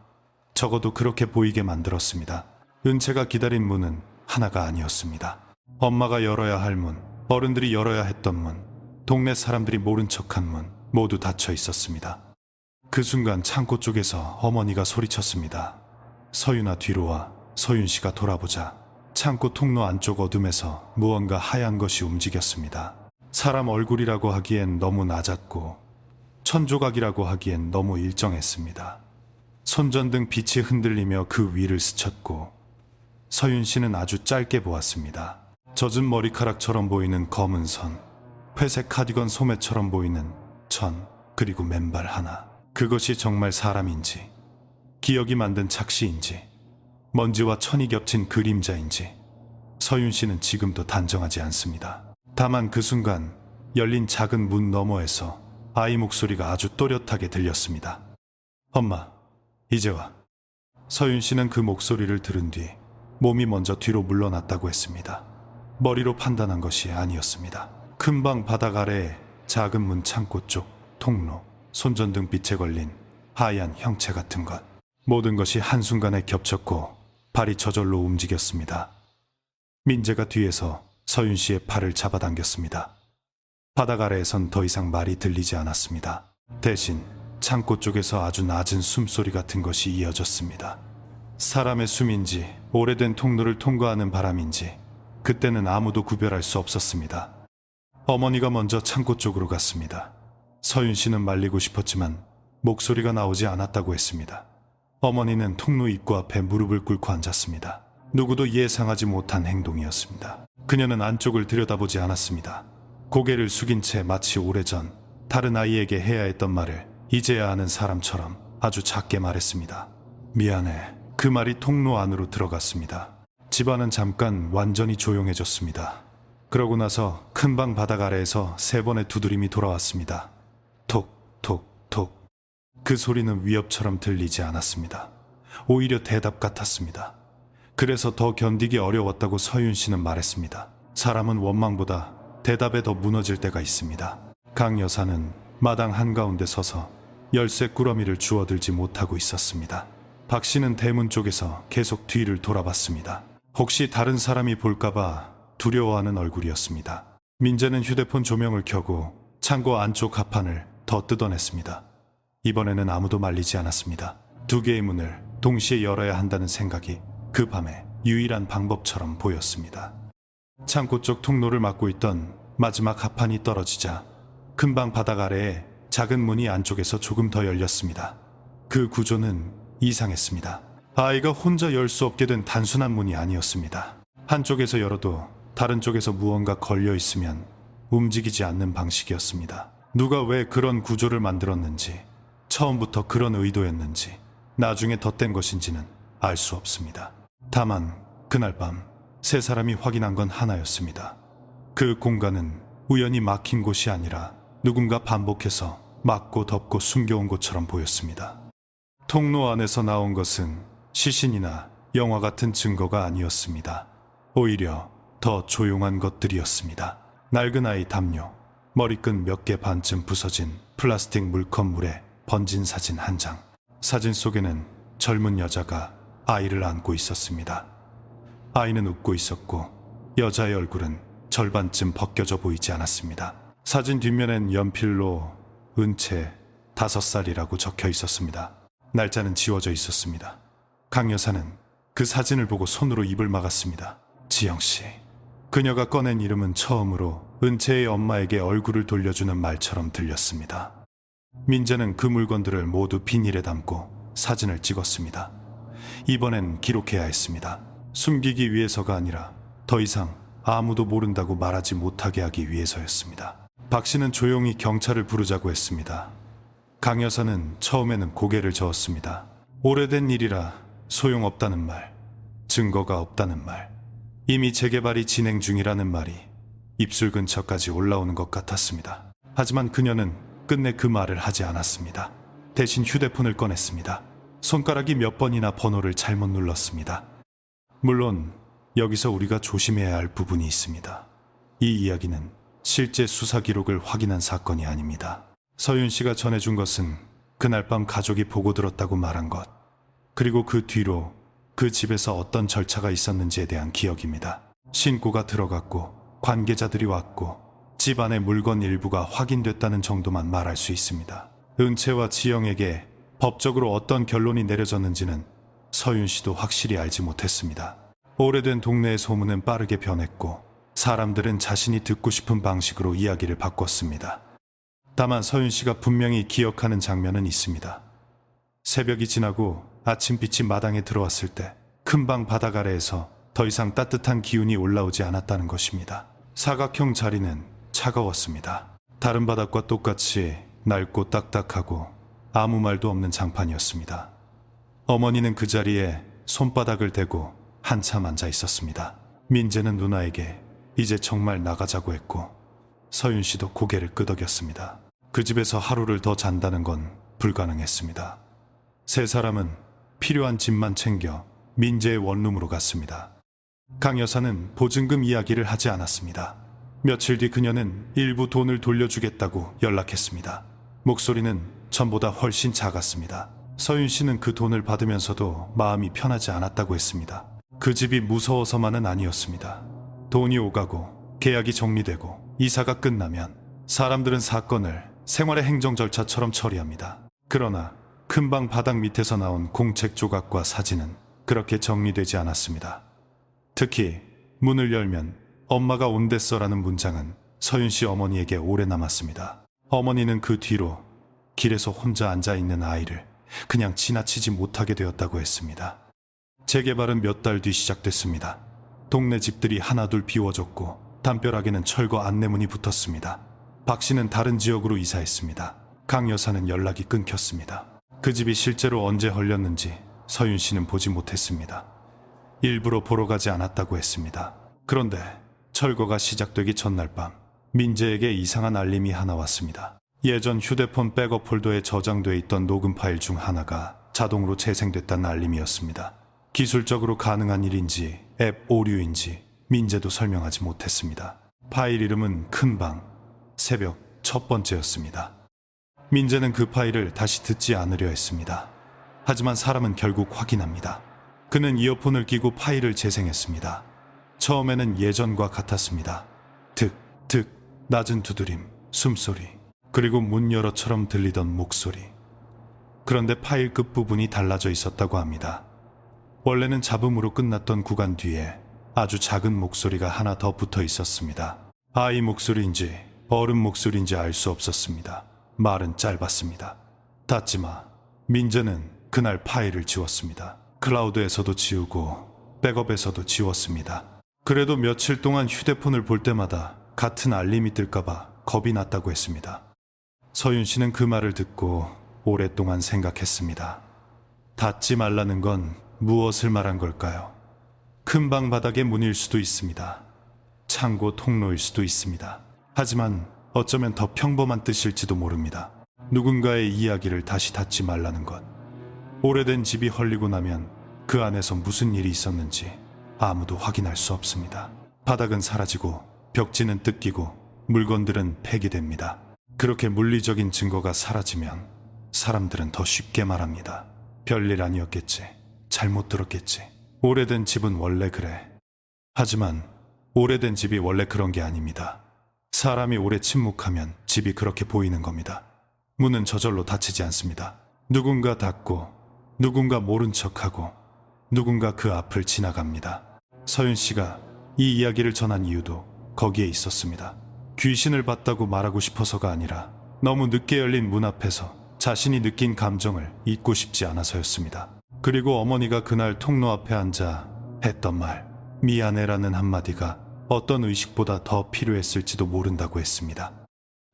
적어도 그렇게 보이게 만들었습니다. 은채가 기다린 문은 하나가 아니었습니다. 엄마가 열어야 할 문, 어른들이 열어야 했던 문, 동네 사람들이 모른 척한 문 모두 닫혀 있었습니다. 그 순간 창고 쪽에서 어머니가 소리쳤습니다. 서윤아, 뒤로 와. 서윤 씨가 돌아보자 창고 통로 안쪽 어둠에서 무언가 하얀 것이 움직였습니다. 사람 얼굴이라고 하기엔 너무 낮았고 천조각이라고 하기엔 너무 일정했습니다. 손전등 빛이 흔들리며 그 위를 스쳤고 서윤 씨는 아주 짧게 보았습니다. 젖은 머리카락처럼 보이는 검은 선, 회색 카디건 소매처럼 보이는 천, 그리고 맨발 하나. 그것이 정말 사람인지, 기억이 만든 착시인지, 먼지와 천이 겹친 그림자인지 서윤 씨는 지금도 단정하지 않습니다. 다만 그 순간 열린 작은 문 너머에서 아이 목소리가 아주 또렷하게 들렸습니다. 엄마, 이제 와. 서윤 씨는 그 목소리를 들은 뒤 몸이 먼저 뒤로 물러났다고 했습니다. 머리로 판단한 것이 아니었습니다. 큰 방 바닥 아래에 작은 문 창고 쪽 통로, 손전등 빛에 걸린 하얀 형체 같은 것. 모든 것이 한순간에 겹쳤고 발이 저절로 움직였습니다. 민재가 뒤에서 서윤 씨의 팔을 잡아당겼습니다. 바닥 아래에선 더 이상 말이 들리지 않았습니다. 대신 창고 쪽에서 아주 낮은 숨소리 같은 것이 이어졌습니다. 사람의 숨인지 오래된 통로를 통과하는 바람인지 그때는 아무도 구별할 수 없었습니다. 어머니가 먼저 창고 쪽으로 갔습니다. 서윤 씨는 말리고 싶었지만 목소리가 나오지 않았다고 했습니다. 어머니는 통로 입구 앞에 무릎을 꿇고 앉았습니다. 누구도 예상하지 못한 행동이었습니다. 그녀는 안쪽을 들여다보지 않았습니다. 고개를 숙인 채 마치 오래전 다른 아이에게 해야 했던 말을 이제야 하는 사람처럼 아주 작게 말했습니다. 미안해. 그 말이 통로 안으로 들어갔습니다. 집안은 잠깐 완전히 조용해졌습니다. 그러고 나서 큰 방 바닥 아래에서 3번의 두드림이 돌아왔습니다. 톡, 톡, 톡. 그 소리는 위협처럼 들리지 않았습니다. 오히려 대답 같았습니다. 그래서 더 견디기 어려웠다고 서윤 씨는 말했습니다. 사람은 원망보다 대답에 더 무너질 때가 있습니다. 강 여사는 마당 한가운데 서서 열쇠 꾸러미를 주워들지 못하고 있었습니다. 박 씨는 대문 쪽에서 계속 뒤를 돌아봤습니다. 혹시 다른 사람이 볼까봐 두려워하는 얼굴이었습니다. 민재는 휴대폰 조명을 켜고 창고 안쪽 갑판을 더 뜯어냈습니다. 이번에는 아무도 말리지 않았습니다. 2개의 문을 동시에 열어야 한다는 생각이 그 밤의 유일한 방법처럼 보였습니다. 창고 쪽 통로를 막고 있던 마지막 갑판이 떨어지자 큰 방 바닥 아래에 작은 문이 안쪽에서 조금 더 열렸습니다. 그 구조는 이상했습니다. 아이가 혼자 열 수 없게 된 단순한 문이 아니었습니다. 한쪽에서 열어도 다른 쪽에서 무언가 걸려 있으면 움직이지 않는 방식이었습니다. 누가 왜 그런 구조를 만들었는지, 처음부터 그런 의도였는지, 나중에 덧댄 것인지는 알 수 없습니다. 다만 그날 밤 세 사람이 확인한 건 하나였습니다. 그 공간은 우연히 막힌 곳이 아니라 누군가 반복해서 막고 덮고 숨겨온 것처럼 보였습니다. 통로 안에서 나온 것은 시신이나 영화 같은 증거가 아니었습니다. 오히려 더 조용한 것들이었습니다. 낡은 아이 담요, 머리끈 몇 개 반쯤 부서진 플라스틱 물컵물에 번진 사진 한 장. 사진 속에는 젊은 여자가 아이를 안고 있었습니다. 아이는 웃고 있었고 여자의 얼굴은 절반쯤 벗겨져 보이지 않았습니다. 사진 뒷면엔 연필로 은채 5살이라고 적혀 있었습니다. 날짜는 지워져 있었습니다. 강 여사는 그 사진을 보고 손으로 입을 막았습니다. 지영씨. 그녀가 꺼낸 이름은 처음으로 은채의 엄마에게 얼굴을 돌려주는 말처럼 들렸습니다. 민재는 그 물건들을 모두 비닐에 담고 사진을 찍었습니다. 이번엔 기록해야 했습니다. 숨기기 위해서가 아니라 더 이상 아무도 모른다고 말하지 못하게 하기 위해서였습니다. 박 씨는 조용히 경찰을 부르자고 했습니다. 강 여사는 처음에는 고개를 저었습니다. 오래된 일이라 소용없다는 말, 증거가 없다는 말, 이미 재개발이 진행 중이라는 말이 입술 근처까지 올라오는 것 같았습니다. 하지만 그녀는 끝내 그 말을 하지 않았습니다. 대신 휴대폰을 꺼냈습니다. 손가락이 몇 번이나 번호를 잘못 눌렀습니다. 물론 여기서 우리가 조심해야 할 부분이 있습니다. 이 이야기는 실제 수사 기록을 확인한 사건이 아닙니다. 서윤 씨가 전해준 것은 그날 밤 가족이 보고 들었다고 말한 것, 그리고 그 뒤로 그 집에서 어떤 절차가 있었는지에 대한 기억입니다. 신고가 들어갔고 관계자들이 왔고 집 안의 물건 일부가 확인됐다는 정도만 말할 수 있습니다. 은채와 지영에게 법적으로 어떤 결론이 내려졌는지는 서윤 씨도 확실히 알지 못했습니다. 오래된 동네의 소문은 빠르게 변했고 사람들은 자신이 듣고 싶은 방식으로 이야기를 바꿨습니다. 다만 서윤 씨가 분명히 기억하는 장면은 있습니다. 새벽이 지나고 아침빛이 마당에 들어왔을 때 큰 방 바닥 아래에서 더 이상 따뜻한 기운이 올라오지 않았다는 것입니다. 사각형 자리는 차가웠습니다. 다른 바닥과 똑같이 낡고 딱딱하고 아무 말도 없는 장판이었습니다. 어머니는 그 자리에 손바닥을 대고 한참 앉아 있었습니다. 민재는 누나에게 이제 정말 나가자고 했고 서윤 씨도 고개를 끄덕였습니다. 그 집에서 하루를 더 잔다는 건 불가능했습니다. 세 사람은 필요한 짐만 챙겨 민재의 원룸으로 갔습니다. 강 여사는 보증금 이야기를 하지 않았습니다. 며칠 뒤 그녀는 일부 돈을 돌려주겠다고 연락했습니다. 목소리는 전보다 훨씬 작았습니다. 서윤 씨는 그 돈을 받으면서도 마음이 편하지 않았다고 했습니다. 그 집이 무서워서만은 아니었습니다. 돈이 오가고 계약이 정리되고 이사가 끝나면 사람들은 사건을 생활의 행정 절차처럼 처리합니다. 그러나 큰 방 바닥 밑에서 나온 공책 조각과 사진은 그렇게 정리되지 않았습니다. 특히 문을 열면 엄마가 온댔어라는 문장은 서윤 씨 어머니에게 오래 남았습니다. 어머니는 그 뒤로 길에서 혼자 앉아있는 아이를 그냥 지나치지 못하게 되었다고 했습니다. 재개발은 몇 달 뒤 시작됐습니다. 동네 집들이 하나둘 비워졌고 담벼락에는 철거 안내문이 붙었습니다. 박 씨는 다른 지역으로 이사했습니다. 강 여사는 연락이 끊겼습니다. 그 집이 실제로 언제 헐렸는지 서윤 씨는 보지 못했습니다. 일부러 보러 가지 않았다고 했습니다. 그런데 철거가 시작되기 전날 밤 민재에게 이상한 알림이 하나 왔습니다. 예전 휴대폰 백업 폴더에 저장돼 있던 녹음 파일 중 하나가 자동으로 재생됐다는 알림이었습니다. 기술적으로 가능한 일인지 앱 오류인지 민재도 설명하지 못했습니다. 파일 이름은 큰방, 새벽 첫 번째였습니다. 민재는 그 파일을 다시 듣지 않으려 했습니다. 하지만 사람은 결국 확인합니다. 그는 이어폰을 끼고 파일을 재생했습니다. 처음에는 예전과 같았습니다. 득, 득, 낮은 두드림, 숨소리, 그리고 문 열어처럼 들리던 목소리. 그런데 파일 끝부분이 달라져 있었다고 합니다. 원래는 잡음으로 끝났던 구간 뒤에 아주 작은 목소리가 하나 더 붙어 있었습니다. 아이 목소리인지 어른 목소리인지 알 수 없었습니다. 말은 짧았습니다. 닫지마. 민재는 그날 파일을 지웠습니다. 클라우드에서도 지우고 백업에서도 지웠습니다. 그래도 며칠 동안 휴대폰을 볼 때마다 같은 알림이 뜰까봐 겁이 났다고 했습니다. 서윤 씨는 그 말을 듣고 오랫동안 생각했습니다. 닫지 말라는 건 무엇을 말한 걸까요? 큰 방 바닥의 문일 수도 있습니다. 창고 통로일 수도 있습니다. 하지만 어쩌면 더 평범한 뜻일지도 모릅니다. 누군가의 이야기를 다시 닫지 말라는 것. 오래된 집이 헐리고 나면 그 안에서 무슨 일이 있었는지 아무도 확인할 수 없습니다. 바닥은 사라지고 벽지는 뜯기고 물건들은 폐기됩니다. 그렇게 물리적인 증거가 사라지면 사람들은 더 쉽게 말합니다. 별일 아니었겠지. 잘못 들었겠지. 오래된 집은 원래 그래. 하지만 오래된 집이 원래 그런 게 아닙니다. 사람이 오래 침묵하면 집이 그렇게 보이는 겁니다. 문은 저절로 닫히지 않습니다. 누군가 닫고 누군가 모른 척하고 누군가 그 앞을 지나갑니다. 서윤 씨가 이 이야기를 전한 이유도 거기에 있었습니다. 귀신을 봤다고 말하고 싶어서가 아니라 너무 늦게 열린 문 앞에서 자신이 느낀 감정을 잊고 싶지 않아서였습니다. 그리고 어머니가 그날 통로 앞에 앉아 했던 말, 미안해라는 한마디가 어떤 의식보다 더 필요했을지도 모른다고 했습니다.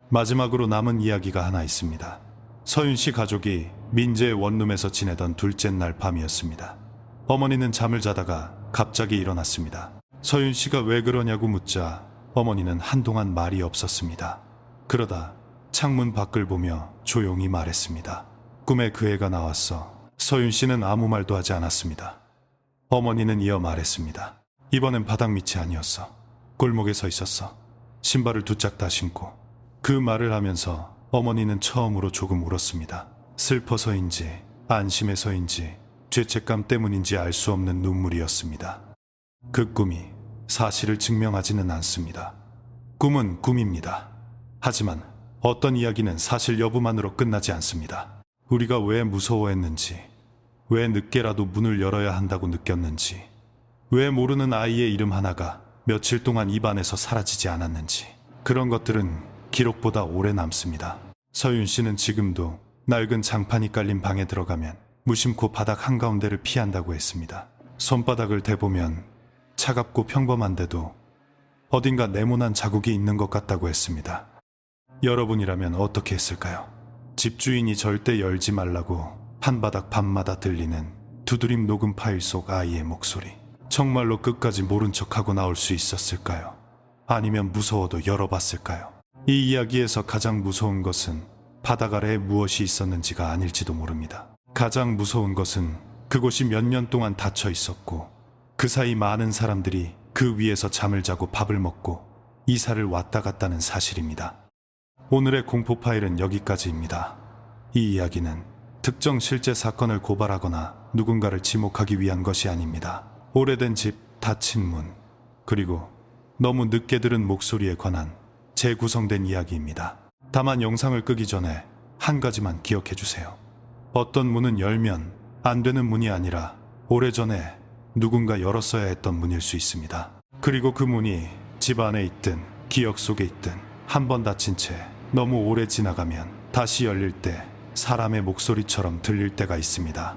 마지막으로 남은 이야기가 하나 있습니다. 서윤 씨 가족이 민재의 원룸에서 지내던 둘째 날 밤이었습니다. 어머니는 잠을 자다가 갑자기 일어났습니다. 서윤 씨가 왜 그러냐고 묻자 어머니는 한동안 말이 없었습니다. 그러다 창문 밖을 보며 조용히 말했습니다. 꿈에 그 애가 나왔어. 서윤 씨는 아무 말도 하지 않았습니다. 어머니는 이어 말했습니다. 이번엔 바닥 밑이 아니었어. 골목에 서 있었어. 신발을 두 짝 다 신고. 그 말을 하면서 어머니는 처음으로 조금 울었습니다. 슬퍼서인지 안심해서인지 죄책감 때문인지 알 수 없는 눈물이었습니다. 그 꿈이 사실을 증명하지는 않습니다. 꿈은 꿈입니다. 하지만 어떤 이야기는 사실 여부만으로 끝나지 않습니다. 우리가 왜 무서워했는지, 왜 늦게라도 문을 열어야 한다고 느꼈는지, 왜 모르는 아이의 이름 하나가 며칠 동안 입안에서 사라지지 않았는지, 그런 것들은 기록보다 오래 남습니다. 서윤 씨는 지금도 낡은 장판이 깔린 방에 들어가면 무심코 바닥 한가운데를 피한다고 했습니다. 손바닥을 대보면 차갑고 평범한데도 어딘가 네모난 자국이 있는 것 같다고 했습니다. 여러분이라면 어떻게 했을까요? 집주인이 절대 열지 말라고 한바닥 밤마다 들리는 두드림 녹음 파일 속 아이의 목소리. 정말로 끝까지 모른 척하고 나올 수 있었을까요? 아니면 무서워도 열어봤을까요? 이 이야기에서 가장 무서운 것은 바닥 아래에 무엇이 있었는지가 아닐지도 모릅니다. 가장 무서운 것은 그곳이 몇 년 동안 닫혀 있었고 그 사이 많은 사람들이 그 위에서 잠을 자고 밥을 먹고 이사를 왔다 갔다는 사실입니다. 오늘의 공포 파일은 여기까지입니다. 이 이야기는 특정 실제 사건을 고발하거나 누군가를 지목하기 위한 것이 아닙니다. 오래된 집, 닫힌 문, 그리고 너무 늦게 들은 목소리에 관한 재구성된 이야기입니다. 다만 영상을 끄기 전에 한 가지만 기억해 주세요. 어떤 문은 열면 안 되는 문이 아니라 오래전에 누군가 열었어야 했던 문일 수 있습니다. 그리고 그 문이 집 안에 있든 기억 속에 있든 한 번 닫힌 채 너무 오래 지나가면 다시 열릴 때 사람의 목소리처럼 들릴 때가 있습니다.